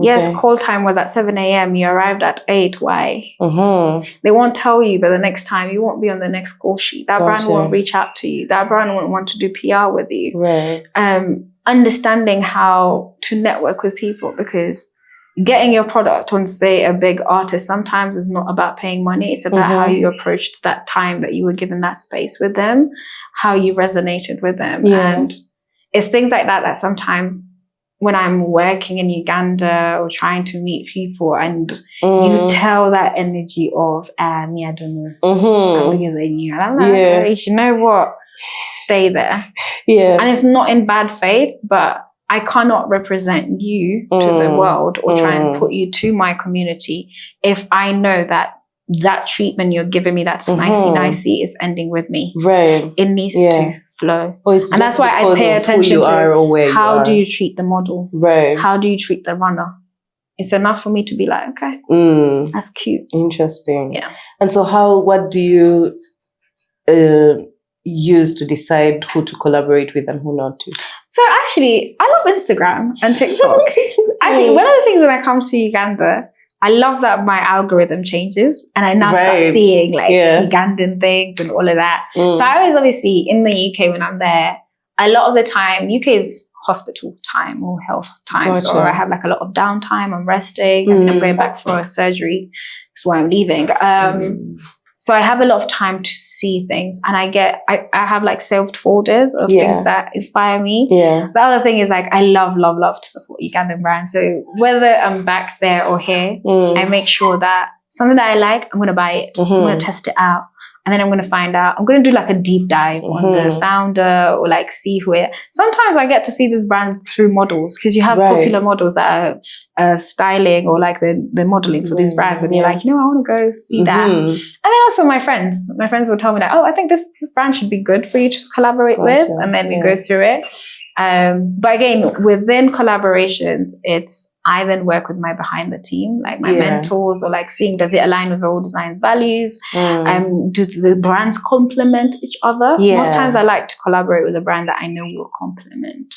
Okay. Yes, call time was at 7 a.m. You arrived at 8. Why? They won't tell you, but the next time you won't be on the next call sheet. That brand won't reach out to you. That brand won't want to do PR with you. Right. Understanding how to network with people, because getting your product on, say, a big artist sometimes is not about paying money. It's about how you approached that time that you were given that space with them, how you resonated with them. Yeah. And it's things like that that sometimes when I'm working in Uganda or trying to meet people and you tell that energy of, me, I don't know, I'm bigger than you. And I'm like, okay, you know what? Stay there. Yeah. And it's not in bad faith, but I cannot represent you to the world or try and put you to my community if I know that that treatment you're giving me, that's nicey is ending with me. Right. It needs to flow. And that's why I pay attention to how do you treat the model? Right. How do you treat the runner? It's enough for me to be like, okay, that's cute. Interesting. Yeah. And so what do you use to decide who to collaborate with and who not to? So actually, I love Instagram and TikTok. Actually, one of the things when I come to Uganda, I love that my algorithm changes and I now start seeing like Ugandan things and all of that. So I always obviously in the UK when I'm there, a lot of the time, UK is hospital time or health time. So I have like a lot of downtime, I'm resting. I mean, I'm going back for a surgery. That's why I'm leaving. So I have a lot of time to see things and I have like saved folders of things that inspire me. Yeah. The other thing is like, I love to support Ugandan brands. So whether I'm back there or here, I make sure that something that I like, I'm going to buy it. I'm going to test it out. And then I'm going to find out, I'm going to do like a deep dive on the founder or like see who it, sometimes I get to see these brands through models because you have popular models that are styling or like they're modeling for these brands and you're like, I want to go see that. And then also my friends will tell me like, I think this brand should be good for you to collaborate with. And then we go through it. But again, within collaborations, I then work with my behind the team, like my mentors, or like seeing, does it align with Veryldesigns values? Do the brands complement each other? Most times I like to collaborate with a brand that I know will complement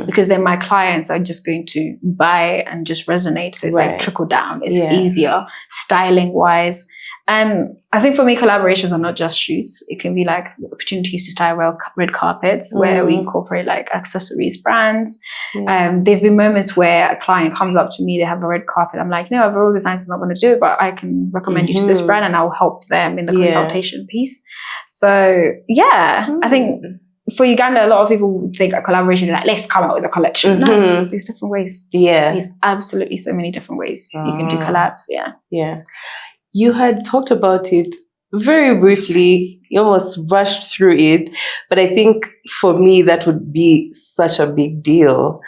because then my clients are just going to buy and just resonate. So it's like trickle down. It's easier styling wise. And I think for me, collaborations are not just shoots. It can be like opportunities to style red carpets where we incorporate like accessories brands. There's been moments where a client comes up to me, they have a red carpet. I'm like, no, Veryldesigns is not going to do it, but I can recommend you to this brand and I'll help them in the consultation piece. So I think for Uganda, a lot of people think a collaboration is like, let's come out with a collection. No, there's different ways. Yeah. There's absolutely so many different ways you can do collabs. Yeah. You had talked about it very briefly. You almost rushed through it. But I think for me, that would be such a big deal.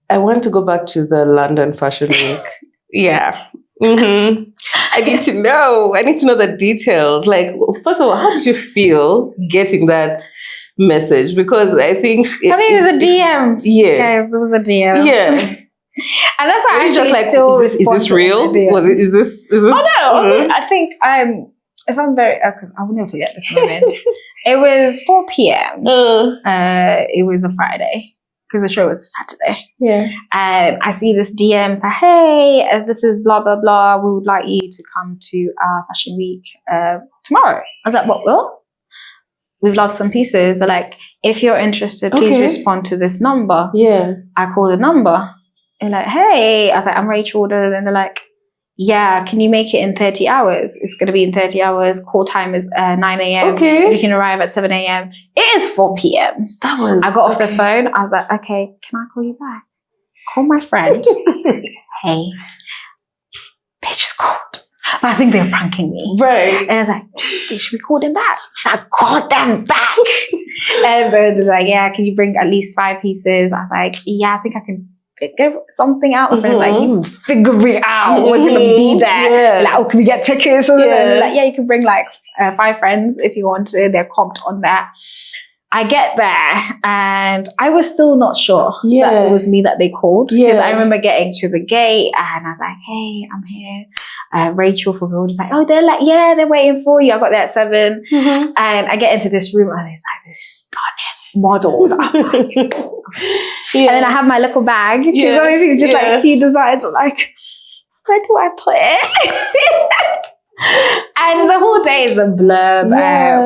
I want to go back to the London Fashion Week. I need to know the details. Like, first of all, how did you feel getting that message? Because I think... it was a DM. Yes. Guys, it was a DM. Yeah. And that's why I just like, is this real? Is this? Oh no! I think if I'm very, I will never forget this moment. It was 4 p.m. It was a Friday because the show was Saturday. Yeah. And I see this DM say, "Hey, this is blah blah blah. We would like you to come to our fashion week tomorrow." I was like, "What? Well, we've lost some pieces." They're like, "If you're interested, please respond to this number." Yeah. I call the number. And like, hey, I was like, I'm Rachel. And they're like, yeah, can you make it in 30 hours? It's going to be in 30 hours. Call time is 9 a.m. Okay. If you can arrive at 7 a.m. It is 4 p.m. I got off the phone. I was like, okay, can I call you back? Call my friend. Hey, they just called. But I think they were pranking me. Right. And I was like, should we call them back? She's like, call them back. And then they're like, yeah, can you bring at least 5 pieces? I was like, yeah, I think I can get something out. My friends like, you figure it out. We're gonna be there. Like, oh, can we get tickets? Like, yeah, you can bring like 5 friends if you want to. They're comped on that. I get there and I was still not sure that it was me that they called because I remember getting to the gate and I was like, hey, I'm here. Rachel for Veryldesigns. Like, oh, they're like, yeah, they're waiting for you. I got there at 7 and I get into this room and it's like this stunning models. And then I have my little bag because obviously it's just like a few designs. I'm like, where do I put it? And the whole day is a blurb.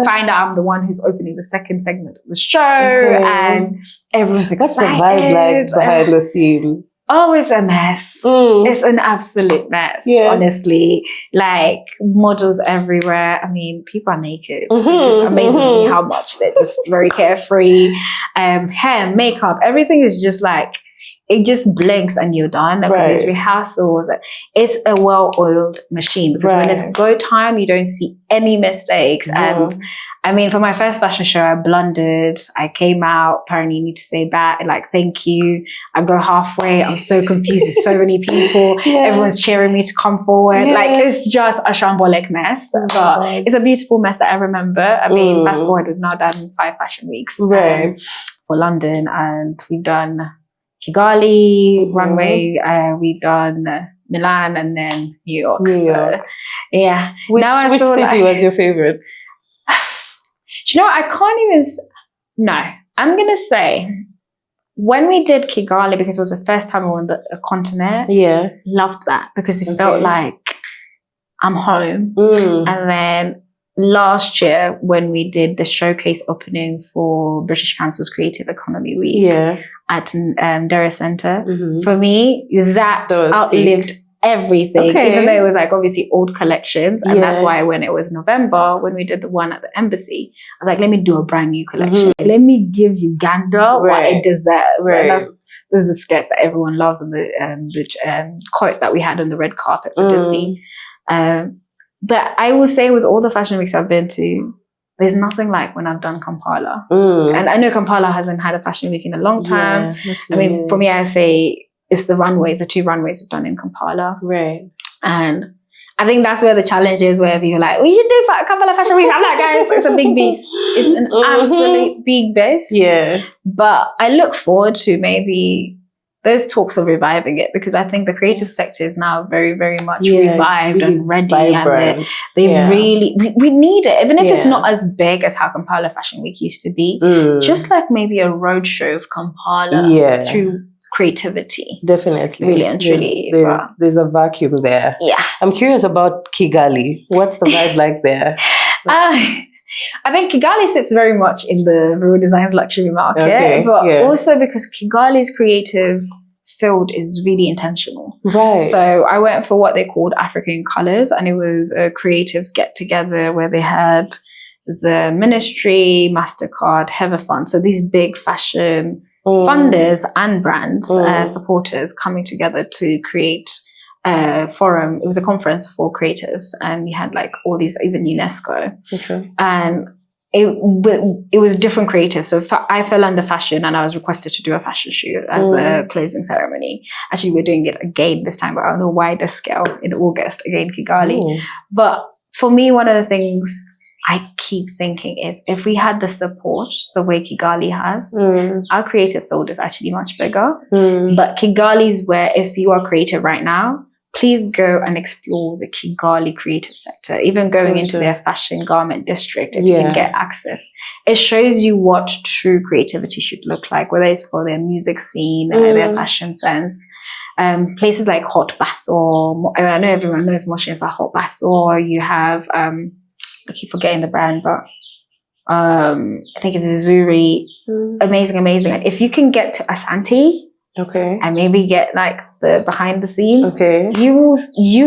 Find out I'm the one who's opening the second segment of the show, and everyone's excited. That's the vibe, like behind the scenes. Oh, it's a mess. It's an absolute mess, honestly. Like models everywhere. I mean, people are naked. It's just amazing to me how much they're just very carefree. Hair, makeup, everything is just like, it just blinks and you're done, because there's rehearsals. It's a well-oiled machine, because when it's go time, you don't see any mistakes. And I mean, for my first fashion show, I blundered. I came out, apparently you need to say back, like, thank you. I go halfway. I'm so confused. There's so many people. Everyone's cheering me to come forward. Like, it's just a shambolic mess. But it's a beautiful mess that I remember. I mean, fast forward, we've now done 5 fashion weeks for London, and we've done Kigali runway. We've done Milan, and then New York. So, yeah. Which city was your favorite? Do you know what? I can't even... No. I'm going to say, when we did Kigali, because it was the first time we were on the continent, loved that, because it felt like I'm home. And then last year, when we did the showcase opening for British Council's Creative Economy Week at Dara Centre, for me, that outlived everything, even though it was like obviously old collections. And that's why when it was November, when we did the one at the embassy, I was like, let me do a brand new collection. Let me give Uganda what it deserves. And this is the sketch that everyone loves, and the quote that we had on the red carpet for Disney. But I will say, with all the fashion weeks I've been to, there's nothing like when I've done Kampala. And I know Kampala hasn't had a fashion week in a long time. I mean, for me, I say it's the runways, the 2 runways we've done in Kampala. And I think that's where the challenge is, where you're like, we should do a couple of fashion weeks. I'm like, guys, it's a big beast. It's an absolute big beast. But I look forward to maybe those talks of reviving it, because I think the creative sector is now very, very much revived really and ready. Vibrant. And they really, we need it. Even if it's not as big as how Kampala Fashion Week used to be, just like maybe a roadshow of Kampala through creativity. Definitely. Really and truly. There's a vacuum there. I'm curious about Kigali. What's the vibe like there? I think Kigali sits very much in the Veryldesigns luxury market, but also because Kigali's creative field is really intentional. So I went for what they called African Colors, and it was a creatives get together where they had the Ministry, MasterCard, Heather Fund. So these big fashion funders and brands, supporters coming together to create a forum. It was a conference for creatives, and you had like all these, even UNESCO. And it was different creatives. So I fell under fashion, and I was requested to do a fashion shoot as a closing ceremony. Actually, we're doing it again this time, but I don't know why the scale in August, again, Kigali. But for me, one of the things I keep thinking is, if we had the support the way Kigali has, our creative field is actually much bigger. But Kigali's where, if you are creative right now, please go and explore the Kigali creative sector, even going into their fashion garment district, if you can get access. It shows you what true creativity should look like, whether it's for their music scene, their fashion sense. Places like Hot Basso, I know everyone knows Moshins, but Hot Basso, you have, I keep forgetting the brand, but I think it's Zuri. Amazing. If you can get to Asante, and maybe get like the behind the scenes, you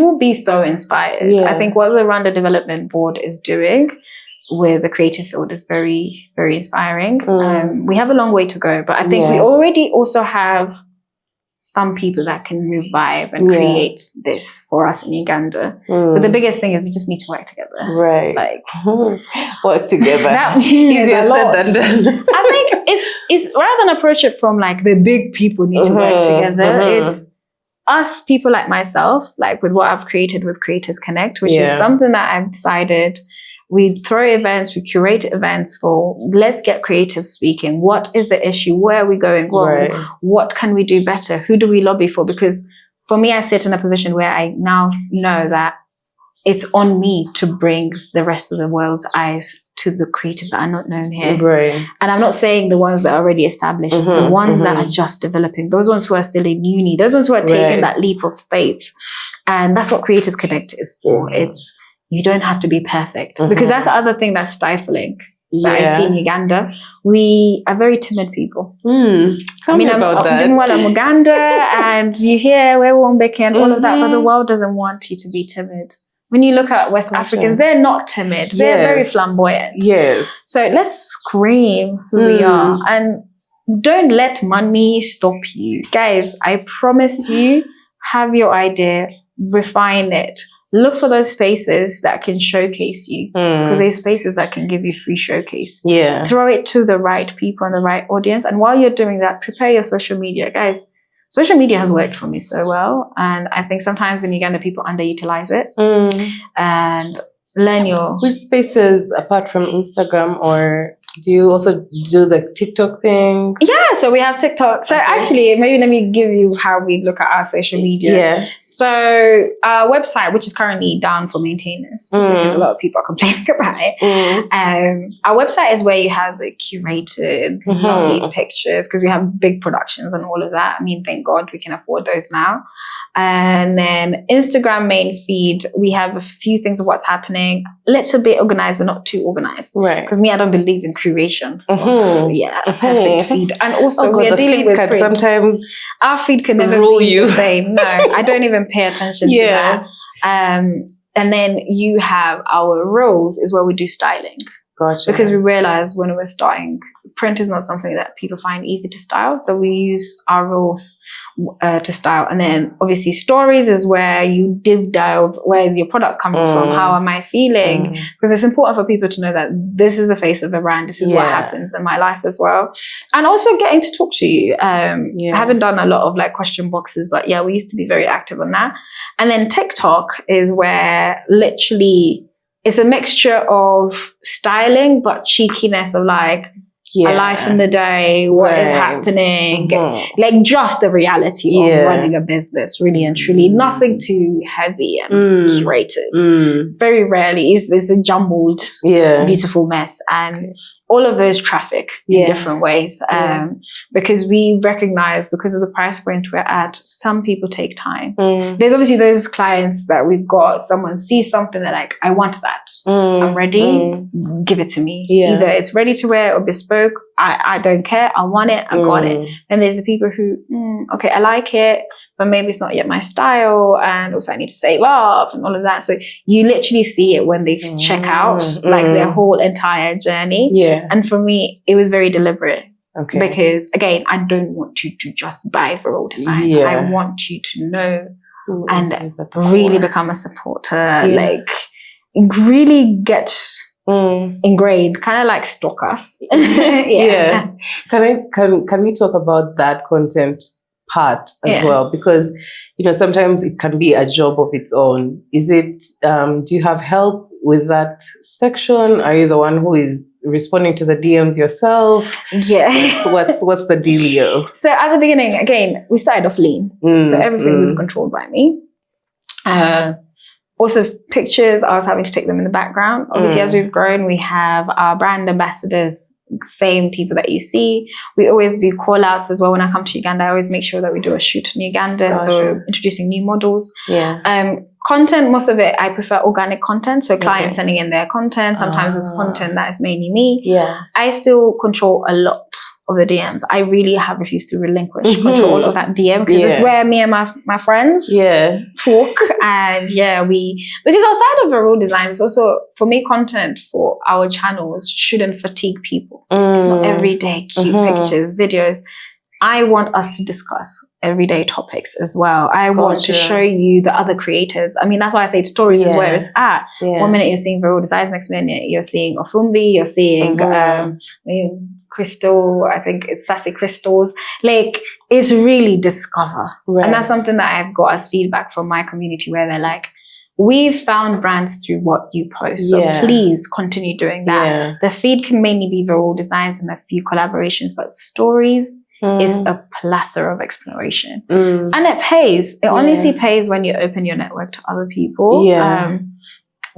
will be so inspired. I think what the Rwanda Development Board is doing with the creative field is very, very inspiring. We have a long way to go, but I think we already also have some people that can revive and create this for us in Uganda. But the biggest thing is we just need to work together. Like work together. That means easier said than done. I think it's rather than approach it from like the big people need to work together. It's us people like myself, like with what I've created with Creators Connect, which is something that I've decided. We throw events, we curate events for, let's get creative speaking. What is the issue? Where are we going wrong? What can we do better? Who do we lobby for? Because for me, I sit in a position where I now know that it's on me to bring the rest of the world's eyes to the creatives that are not known here. And I'm not saying the ones that are already established, the ones that are just developing, those ones who are still in uni, those ones who are taking that leap of faith. And that's what Creators Connect is for. It's, you don't have to be perfect, because that's the other thing that's stifling that I see in Uganda. We are very timid people. Tell me about that. I'm Uganda, and you hear we're Wombeke and all of that, but the world doesn't want you to be timid. When you look at West Africans, they're not timid. They're very flamboyant. So let's scream who we are. And don't let money stop you. Guys, I promise you, have your idea, refine it. Look for those spaces that can showcase you, because there's spaces that can give you free showcase. Yeah. Throw it to the right people and the right audience. And while you're doing that, prepare your social media. Guys, social media has worked for me so well. And I think sometimes in Uganda, people underutilize it. And learn your... Which spaces, apart from Instagram, or do you also do the TikTok thing? Yeah, so we have TikTok. So actually, maybe let me give you how we look at our social media. Yeah. So our website, which is currently down for maintenance, because a lot of people are complaining about it. Our website is where you have the curated, lovely pictures, because we have big productions and all of that. I mean, thank God we can afford those now. And then Instagram main feed, we have a few things of what's happening, a little bit organized, but not too organized. Right. Because I don't believe in curation. A perfect feed. And also we are dealing with print. Sometimes our feed can never be the same. No, I don't even pay attention to that. And then you have our roles is where we do styling. Gotcha. Because we realized when we were starting, print is not something that people find easy to style. So we use our roles to style. And then obviously stories is where you deep dive, where is your product coming from? How am I feeling? Because it's important for people to know that this is the face of a brand. This is what happens in my life as well. And also getting to talk to you. I haven't done a lot of like question boxes, but yeah, we used to be very active on that. And then TikTok is where literally it's a mixture of styling, but cheekiness of like a life in the day, what is happening, like just the reality of running a business, really and truly. Nothing too heavy and curated. Very rarely is a jumbled, beautiful mess. And all of those traffic in different ways. Because we recognize, because of the price point we're at, some people take time. There's obviously those clients that we've got, someone sees something, they're like, I want that. I'm ready. Give it to me. Either it's ready to wear or bespoke. I don't care. I want it. I got it. And there's the people who, okay, I like it, but maybe it's not yet my style. And also I need to save up and all of that. So you literally see it when they check out like their whole entire journey. And for me, it was very deliberate. Because again, I don't want you to just buy Veryldesigns. I want you to know and really become a supporter. Like really get ingrained, kind of like stalk us. Can we talk about that content part as well? Because sometimes it can be a job of its own. Is it do you have help with that section? Are you the one who is responding to the DMs yourself? What's the dealio? So at the beginning, again, we started off lean, so everything was controlled by me. Also, pictures, I was having to take them in the background. Obviously, as we've grown, we have our brand ambassadors, same people that you see. We always do call outs as well. When I come to Uganda, I always make sure that we do a shoot in Uganda. So introducing new models. Content, most of it, I prefer organic content. So clients sending in their content. Sometimes it's content that is mainly me. I still control a lot of the DMs. I really have refused to relinquish control of that DM, because it's where me and my friends talk. And because outside of Veryldesigns, it's also, for me, content for our channels shouldn't fatigue people. It's not everyday cute pictures, videos. I want us to discuss everyday topics as well. I want to show you the other creatives. I mean, that's why I say stories is where it's at. 1 minute you're seeing Veryldesigns, next minute you're seeing Ofumbi, you're seeing Crystal, I think it's Sassy Crystals. Like, it's really discover. And that's something that I've got as feedback from my community, where they're like, we've found brands through what you post. So please continue doing that. The feed can mainly be Veryldesigns and a few collaborations, but stories is a plethora of exploration. And it pays. It honestly pays when you open your network to other people.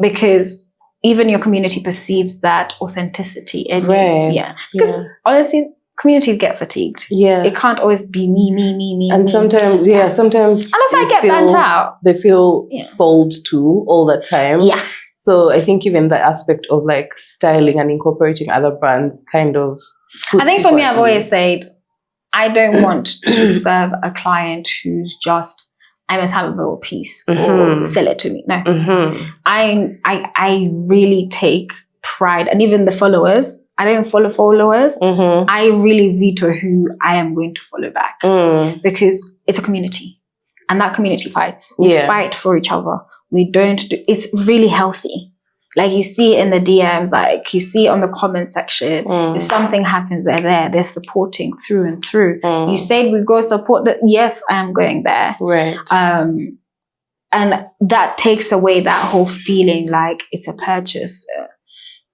Because even your community perceives that authenticity in you. Because honestly, communities get fatigued. It can't always be me. And sometimes, sometimes. And also I get burnt out. They feel sold to all the time. So I think even the aspect of like styling and incorporating other brands kind of. I think for me, I've always said, I don't want to serve a client who's just, I must have a little piece or sell it to me. No, I really take pride, and even the followers. I don't follow followers. I really veto who I am going to follow back because it's a community, and that community fights. We fight for each other. We don't do. It's really healthy. Like you see in the DMs, like you see on the comment section, if something happens, they're supporting through and through. You said we go support that. Yes, I am going there. Right. And that takes away that whole feeling like it's a purchase,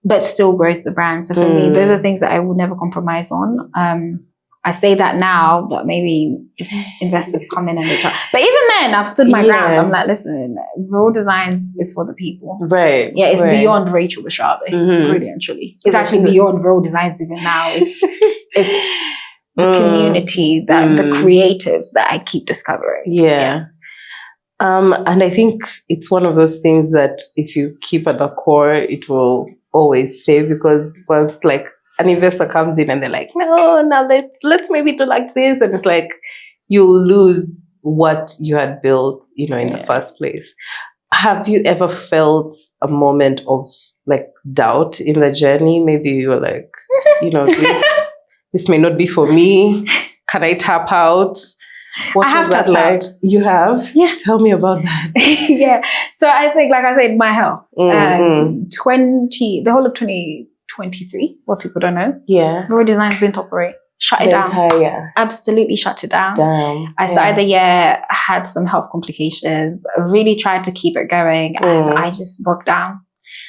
but still grows the brand. So for me, those are things that I would never compromise on. I say that now, but maybe if investors come in and they try. But even then, I've stood my ground. I'm like, listen, Veryldesigns is for the people. Right. Yeah, it's beyond Rachel Bashabe, really and truly. It's actually beyond Veryldesigns even now. It's the community, that the creatives that I keep discovering. Yeah. And I think it's one of those things that if you keep at the core, it will always stay, because once like an investor comes in and they're like, no, now let's maybe do like this, and it's like you'll lose what you had built, in the first place. Have you ever felt a moment of like doubt in the journey? Maybe you were like, this may not be for me. Can I tap out? What I have that tapped like? out. You have? Yeah. Tell me about that. Yeah. So I think, like I said, my health. The whole of 2023, what people don't know. Yeah. Veryldesigns didn't operate. Shut it down. Absolutely shut it down. Damn. I started the year, had some health complications, really tried to keep it going, and I just broke down.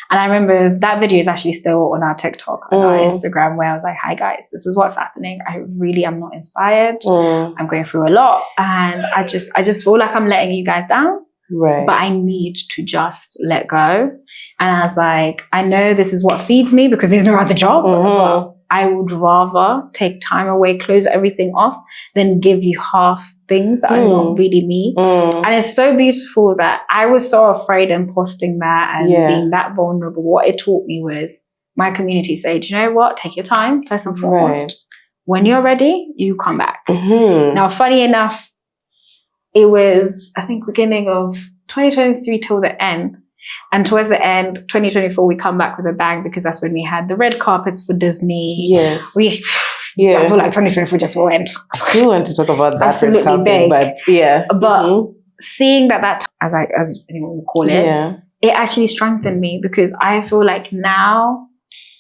And I remember that video is actually still on our TikTok and our Instagram, where I was like, hi guys, this is what's happening. I really am not inspired. I'm going through a lot, and I just feel like I'm letting you guys down. Right. But I need to just let go. And I was like, I know this is what feeds me because there's no other job. But I would rather take time away, close everything off, than give you half things that are not really me. And it's so beautiful that I was so afraid in posting that and being that vulnerable. What it taught me was my community said, you know what, take your time, first and foremost. Right. When you're ready, you come back. Now, funny enough, it was, I think, beginning of 2023 till the end. And towards the end, 2024, we come back with a bang, because that's when we had the red carpets for Disney. Yes. I feel like 2024 just went. You want to talk about that? Absolutely big. But seeing that as anyone would call it, it actually strengthened me, because I feel like now,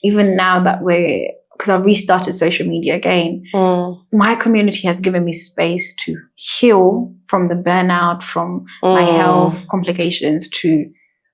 even now that because I've restarted social media again, my community has given me space to heal from the burnout, from my health complications,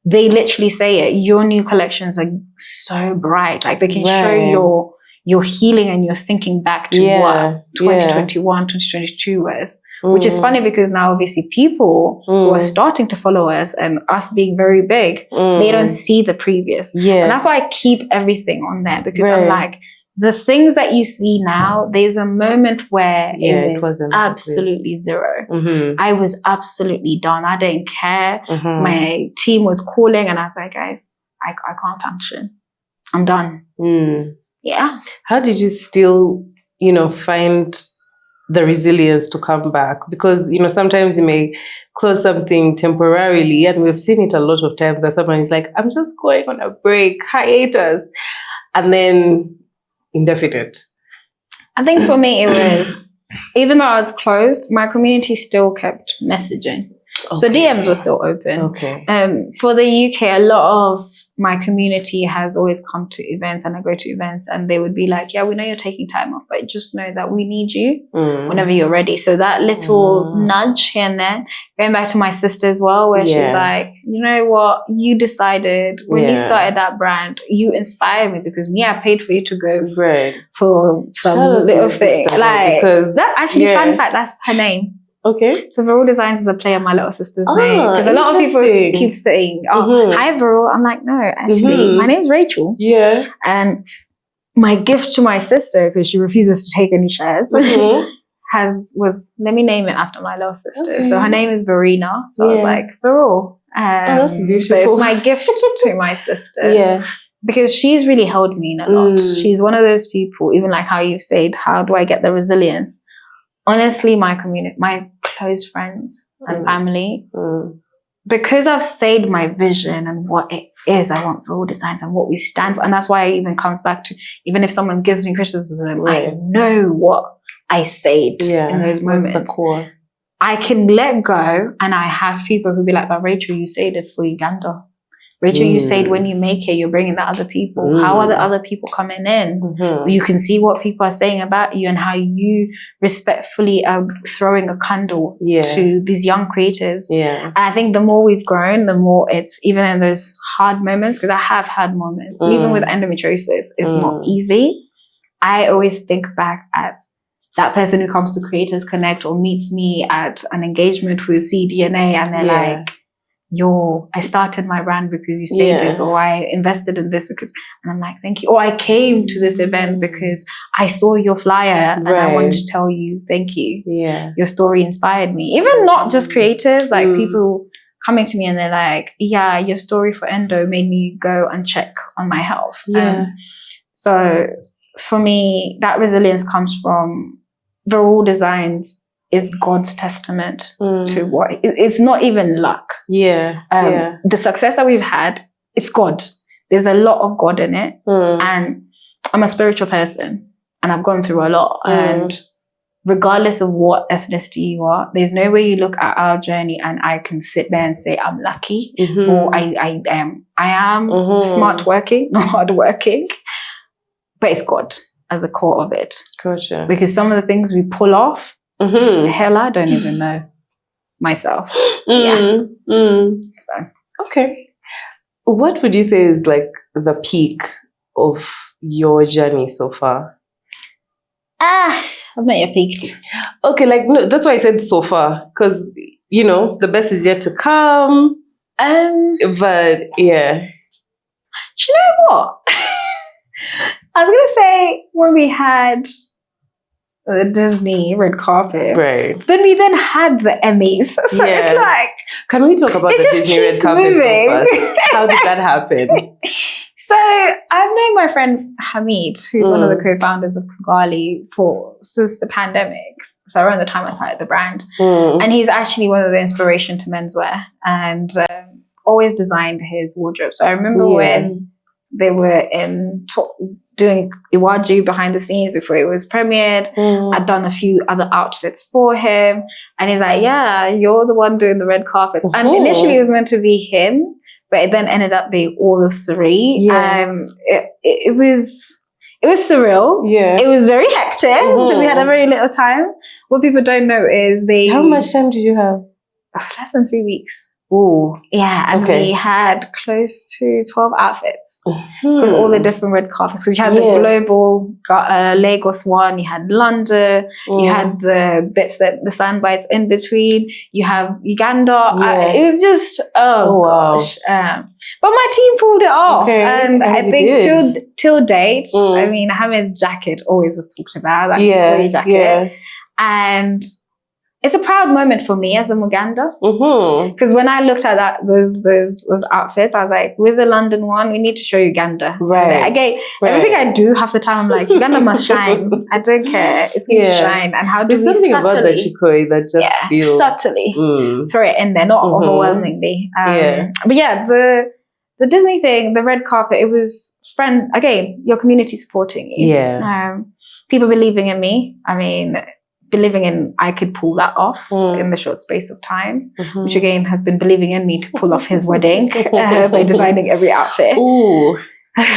they literally say it, your new collections are so bright. Like they can show your healing and your thinking back to what 2021, 2022 was. Which is funny, because now obviously people who are starting to follow us, and us being very big, they don't see the previous. And that's why I keep everything on there, because I'm like, the things that you see now, there's a moment where it was absolutely zero. I was absolutely done. I didn't care. My team was calling and I was like, guys, I can't function. I'm done. Yeah. How did you still, find the resilience to come back? Because, sometimes you may close something temporarily, and we've seen it a lot of times that someone is like, I'm just going on a break, hiatus, and then indefinite. I think for me, it was, even though I was closed, my community still kept messaging. So DMs were still open. For the UK, a lot of my community has always come to events, and I go to events, and they would be like, yeah, we know you're taking time off, but just know that we need you whenever you're ready. So that little nudge here and there, going back to my sister as well, where she's like, you know what, you decided when you started that brand, you inspired me, because I paid for you to go for some little thing. Like, that's actually fun fact, that's her name. Okay. So Veryldesigns is a play on my little sister's name, because a lot of people keep saying, hi Veryl. I'm like, no, actually, my name's Rachel. Yeah. And my gift to my sister, because she refuses to take any shares, was, let me name it after my little sister. So her name is Verena. So I was like, Veryl. That's beautiful. So it's my gift to my sister. Because she's really held me in a lot. She's one of those people, even like how you've said, how do I get the resilience? Honestly, my community, my close friends and family, because I've said my vision and what it is, I want Veryldesigns and what we stand for. And that's why it even comes back to, even if someone gives me criticism, I know what I said in those moments. That's the core. I can let go, and I have people who be like, but Rachel, you say this for Uganda. Rachel, you said when you make it, you're bringing the other people. How are the other people coming in? You can see what people are saying about you and how you respectfully are throwing a candle to these young creatives. And I think the more we've grown, the more it's, even in those hard moments, because I have had moments, even with endometriosis, it's not easy. I always think back at that person who comes to Creators Connect or meets me at an engagement with CDNA, and they're like, I started my brand because you said this, or I invested in this because, and I'm like, thank you. Or I came to this event because I saw your flyer and I wanted to tell you, thank you. Your story inspired me. Even not just creators, like people coming to me and they're like, yeah, your story for Endo made me go and check on my health. So for me, that resilience comes from Veryldesigns is God's testament to what it's not even luck. The success that we've had, it's God. There's a lot of God in it. And I'm a spiritual person and I've gone through a lot. And regardless of what ethnicity you are, there's no way you look at our journey and I can sit there and say I'm lucky or I am smart working, not hard working. But it's God at the core of it. Gotcha. Because some of the things we pull off, hell, I don't even know myself. So. Okay. What would you say is like the peak of your journey so far? I've not yet peaked. Okay, like no, that's why I said so far, because you know the best is yet to come. But yeah. Do you know what? I was gonna say when we had the Disney red carpet, then we then had the Emmys. So it's like, can we talk about the Disney red carpet first? How did that happen? So I've known my friend Hamid, who's one of the co-founders of Kugali, since the pandemic. So around the time I started the brand, and he's actually one of the inspiration to menswear, and always designed his wardrobe. So I remember when they were doing Iwaju behind the scenes before it was premiered. I'd done a few other outfits for him. And he's like, yeah, you're the one doing the red carpets. And initially it was meant to be him, but it then ended up being all the three. It was surreal. It was very hectic because we had a very little time. What people don't know is How much time did you have? Less than 3 weeks. Oh, yeah, and we had close to 12 outfits because all the different red carpets. Because you had the global Lagos one, you had London, you had the bits that the sun bites in between. You have Uganda. It was just gosh. But my team pulled it off, and I think till date, I mean, Hamid's jacket always is talked about. That jacket, and it's a proud moment for me as a Muganda. Because when I looked at those outfits, I was like, with the London one, we need to show Uganda. Everything I do, half the time, I'm like, Uganda must shine. I don't care. It's going to shine. And how do we something about that Chikoi that just feels... subtly throw it in there, not overwhelmingly. But yeah, the Disney thing, the red carpet, it was your community supporting you. People believing in me. I mean... believing in I could pull that off in the short space of time, which again has been believing in me to pull off his wedding by designing every outfit. Ooh,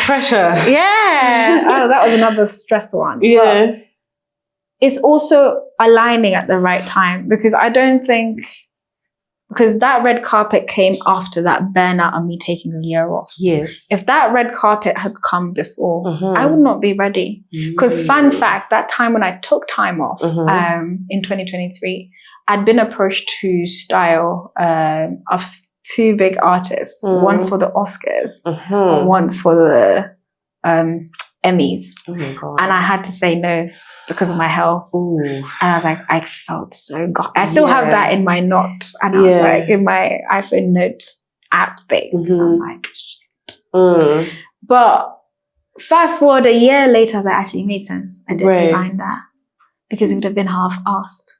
pressure. That was another stress one. But it's also aligning at the right time because that red carpet came after that burnout of me taking a year off. If that red carpet had come before, I would not be ready. Because fun fact, that time when I took time off in 2023, I'd been approached to style of two big artists, one for the Oscars and one for the Emmys. And I had to say no because of my health. And I was like, I felt so I still have that in my notes. And I was like, in my iPhone notes app thing. Because I'm like, shit. But fast forward a year later, I was like, actually, it made sense. I didn't design that because it would have been half-assed.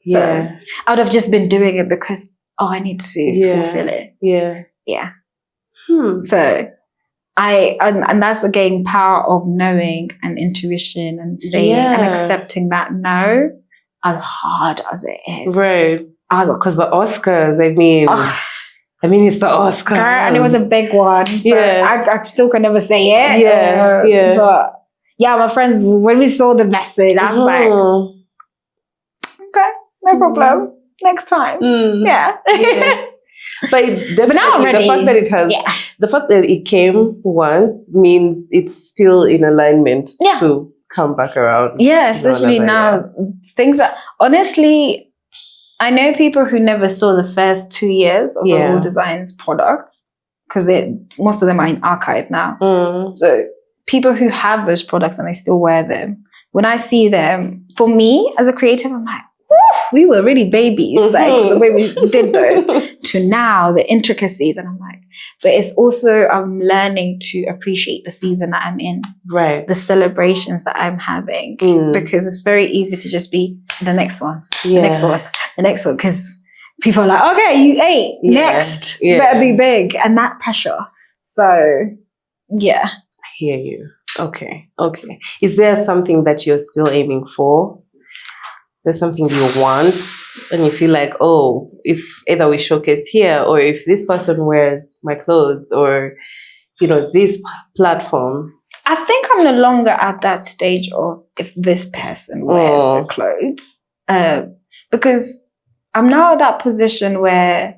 So I would have just been doing it because oh, I need to fulfill it. Yeah. So and that's again power of knowing and intuition and saying and accepting that no, as hard as it is. Right. Because the Oscars, I mean, it's the Oscars. And it was a big one. So I still can never say it. But yeah, my friends, when we saw the message, I was like, okay, no problem. Next time. Yeah. But definitely, now I'm ready. The fact that it came once means it's still in alignment to come back around. Yeah, especially now. Things that, honestly, I know people who never saw the first 2 years of Veryldesigns products because most of them are in archive now. So people who have those products and they still wear them, when I see them, for me as a creative, I'm like, we were really babies, like the way we did those, to now the intricacies. And I'm like, but it's also, I'm learning to appreciate the season that I'm in, the celebrations that I'm having, because it's very easy to just be the next one, the next one, the next one, because people are like, okay, you ate, next, better be big, and that pressure. So, yeah. I hear you. Okay. Is there something that you're still aiming for? There's something you want and you feel like, oh, if either we showcase here or if this person wears my clothes or, this platform. I think I'm no longer at that stage of if this person wears the clothes. Because I'm now at that position where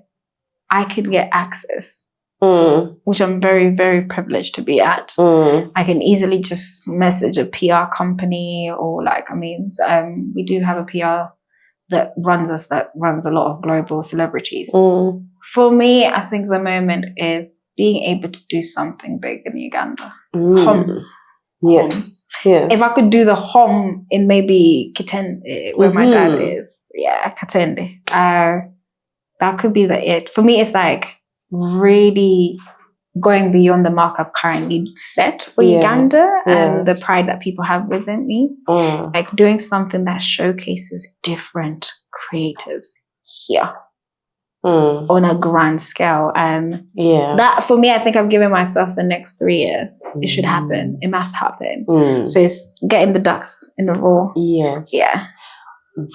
I can get access, which I'm very, very privileged to be at. I can easily just message a PR company or we do have a PR that runs a lot of global celebrities. For me, I think the moment is being able to do something big in Uganda. Home. If I could do the home in maybe Kitende, where my dad is. Yeah, Katende. That could be it. For me, it's like really going beyond the mark I've currently set for Uganda and the pride that people have within me. Like doing something that showcases different creatives here on a grand scale. And that, for me, I think I've given myself the next 3 years. It should happen. It must happen. So it's getting the ducks in a row. Yes. Yeah.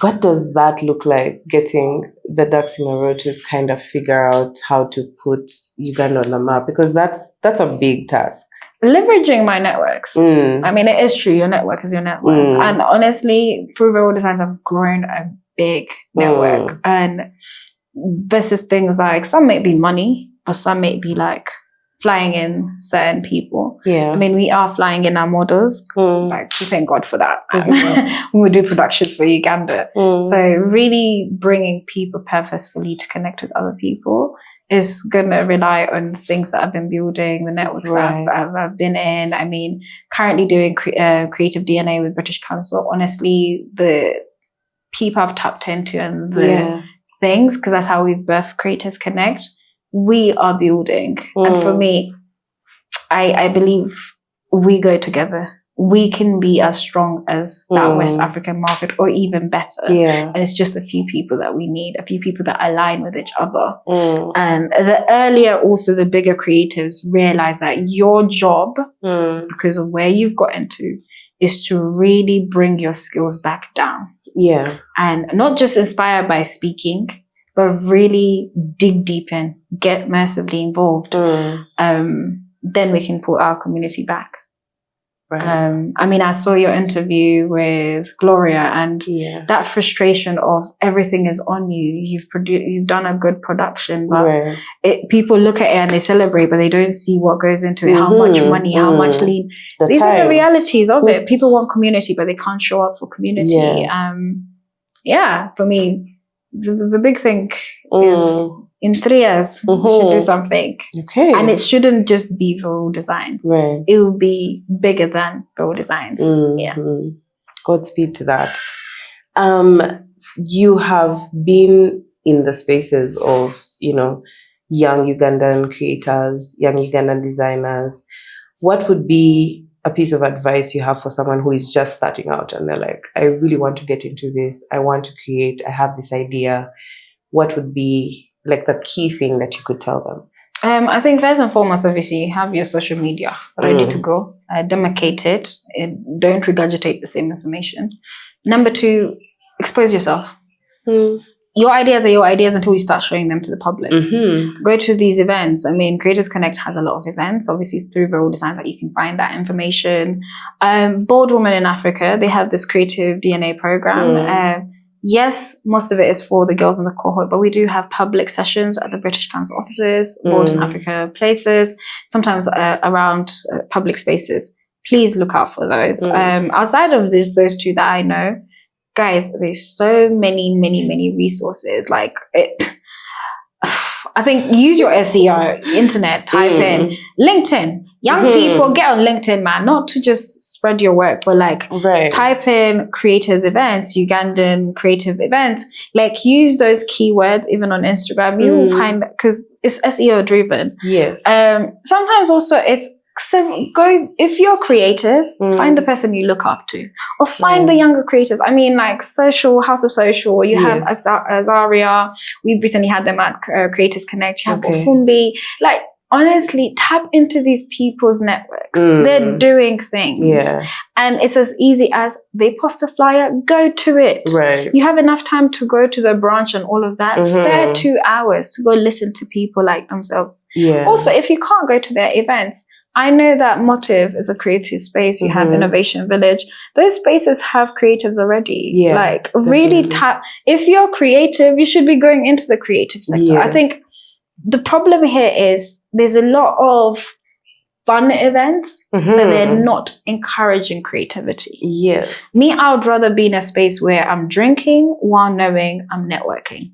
What does that look like, getting the ducks in a row to kind of figure out how to put Uganda on the map? Because that's a big task. Leveraging my networks. It is true. Your network is your network. And honestly, through Veryldesigns, I've grown a big network. And versus things like, some may be money, but some may be like flying in certain people. We are flying in our models. We thank God for that. When we do productions for Uganda. So really bringing people purposefully to connect with other people is going to rely on things that I've been building, the networks that I've been in. Currently doing creative DNA with British Council. Honestly, the people I've tapped into and the things, because that's how we've birthed Creators Connect, we are building. And for me, I believe we go together. We can be as strong as that West African market or even better. And it's just a few people that we need, a few people that align with each other. And the earlier also the bigger creatives realize that your job, because of where you've gotten to, is to really bring your skills back down. And not just inspired by speaking, but really dig deep in, get massively involved. Then we can pull our community back. I saw your interview with Gloria, and that frustration of everything is on you. You've done a good production, but people look at it and they celebrate, but they don't see what goes into it. How much money, how much lean. These are the realities of it. People want community, but they can't show up for community. For me, the big thing is in 3 years, we should do something. And it shouldn't just be Veryldesigns. It will be bigger than Veryldesigns. Godspeed to that. You have been in the spaces of, young Ugandan creators, young Ugandan designers. What would be a piece of advice you have for someone who is just starting out and they're like, I really want to get into this. I want to create. I have this idea. What would be like the key thing that you could tell them? I think first and foremost, obviously, have your social media ready to go. Demarcate it. Don't regurgitate the same information. Number 2, expose yourself. Your ideas are your ideas until you start showing them to the public. Go to these events. I mean, Creators Connect has a lot of events. Obviously, it's through Veryldesigns that you can find that information. Bold Women in Africa, they have this creative DNA program. Yes, most of it is for the girls in the cohort, but we do have public sessions at the British Council offices, Bold in Africa places, sometimes around public spaces. Please look out for those. Outside of those 2 that I know, guys, there's so many resources. Like I think use your SEO, internet, type in LinkedIn. Young people, get on LinkedIn, man. Not to just spread your work, but like type in creators events, Ugandan creative events. Like use those keywords even on Instagram. You will find, because it's SEO driven. Yes. Sometimes also it's if you're creative, find the person you look up to, or find the younger creators. I mean, like House of Social, you have Azaria. We recently had them at Creators Connect. You have Ofumbi. Like, honestly, tap into these people's networks. They're doing things. And it's as easy as they post a flyer, go to it. You have enough time to go to the branch and all of that. Spare 2 hours to go listen to people like themselves. Also, if you can't go to their events, I know that Motive is a creative space. You have Innovation Village. Those spaces have creatives already. Like, really tap. If you're creative, you should be going into the creative sector. I think the problem here is there's a lot of fun events, but they're not encouraging creativity. Me, I would rather be in a space where I'm drinking while knowing I'm networking.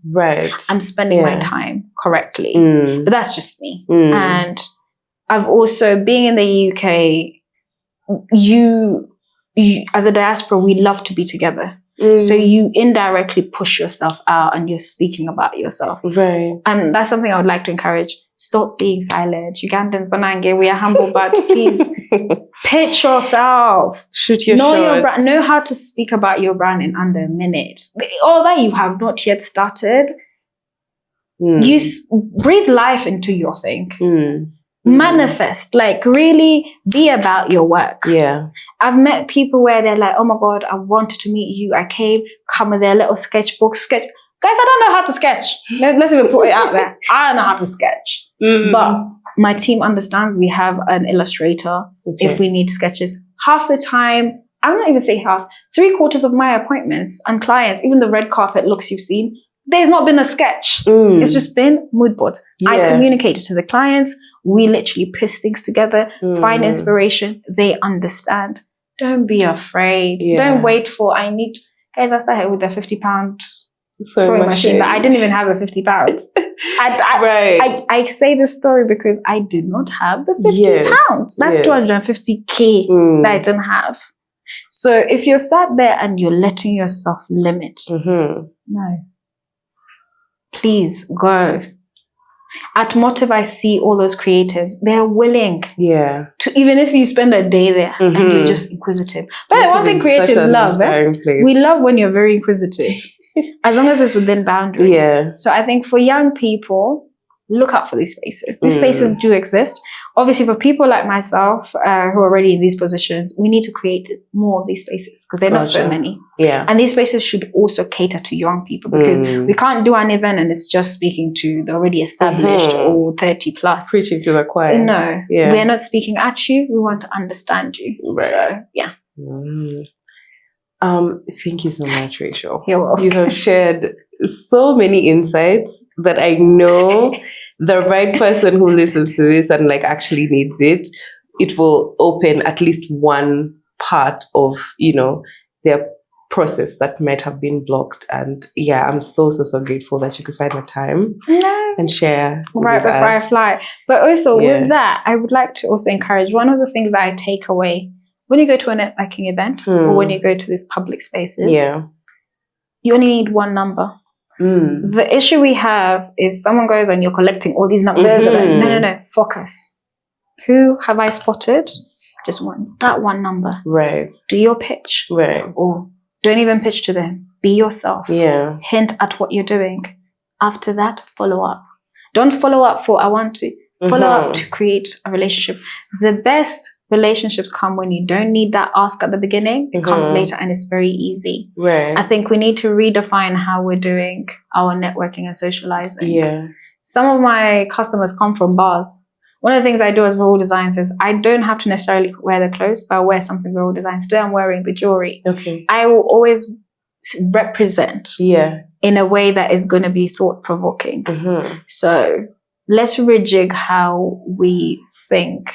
I'm spending my time correctly. But that's just me. And I've also, being in the UK, you as a diaspora, we love to be together. So you indirectly push yourself out and you're speaking about yourself. And that's something I would like to encourage. Stop being silent. Ugandans, Banange, we are humble, but please pitch yourself. Shoot your your brand. Know how to speak about your brand in under a minute. Although you have not yet started, you breathe life into your thing. Manifest, like really be about your work. I've met people where they're like, oh my God, I wanted to meet you. I come with their little sketchbook. Guys, I don't know how to sketch. Let's even put it out there. I don't know how to sketch. But my team understands. We have an illustrator if we need sketches. Half the time, I'm not even say half, 3/4 of my appointments and clients, even the red carpet looks you've seen, there's not been a sketch. It's just been mood boards. I communicated to the clients. We literally piece things together, find inspiration. They understand. Don't be afraid. Don't wait for, guys, I started with a £50 sewing machine that I didn't even have the £50. I say this story because I did not have the £50. That's 250k that I didn't have. So if you're sat there and you're letting yourself limit, no. Please go. At Motive, I see all those creatives. They're willing to, even if you spend a day there and you're just inquisitive. But one thing creatives love, we love when you're very inquisitive, as long as it's within boundaries. So I think for young people, look out for these spaces. These spaces do exist. Obviously, for people like myself who are already in these positions, we need to create more of these spaces because they're not so many. And these spaces should also cater to young people because we can't do an event and it's just speaking to the already established or 30 plus. Preaching to the choir. No, we're not speaking at you. We want to understand you. So, thank you so much, Rachel. You're welcome. You have shared so many insights that I know the right person who listens to this and like actually needs it, it will open at least one part of, their process that might have been blocked. And I'm so grateful that you could find the time and share right before I fly. But also with that, I would like to also encourage, one of the things that I take away when you go to a networking event or when you go to these public spaces, you only need one number. The issue we have is someone goes and you're collecting all these numbers. Like, no, focus. Who have I spotted? Just that one number. Do your pitch. Or don't even pitch to them. Be yourself. Hint at what you're doing. After that, follow up. Don't follow up for I want to. Follow up to create a relationship. The best relationships come when you don't need that ask at the beginning. It comes later and it's very easy. Right. I think we need to redefine how we're doing our networking and socializing. Yeah. Some of my customers come from bars. One of the things I do as Veryldesigns is I don't have to necessarily wear the clothes, but I wear something Veryldesigns. Today I'm wearing the jewelry. Okay. I will always represent in a way that is going to be thought-provoking. So let's rejig how we think.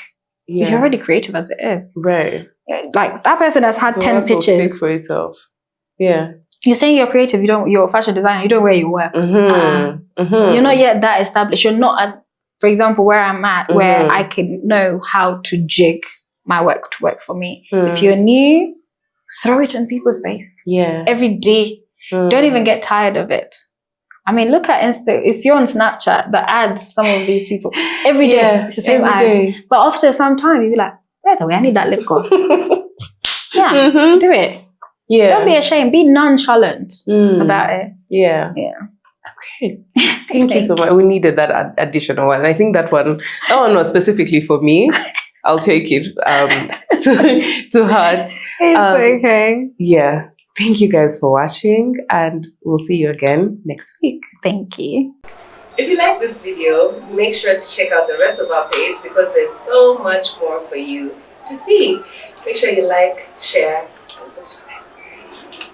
You're already creative as it is. Right. Like that person has had 10 pictures. Speak for itself. Yeah. You're saying you're creative, you're a fashion designer, you don't wear your work. You're not yet that established. You're not at, for example, where I'm at, where I can know how to jig my work to work for me. If you're new, throw it in people's face. Yeah. Every day. Don't even get tired of it. I mean, look at if you're on Snapchat, the ads, some of these people, every day, it's the same ad. But after some time, you'll be like, by the way, I need that lip gloss. Yeah, do it. Yeah. Don't be ashamed. Be nonchalant about it. Yeah. Yeah. Okay. Thank you so much. We needed that additional one. I think that one was specifically for me. I'll take it to heart. It's okay. Yeah. Thank you guys for watching, and we'll see you again next week. Thank you. If you like this video, make sure to check out the rest of our page because there's so much more for you to see. Make sure you like, share, and subscribe.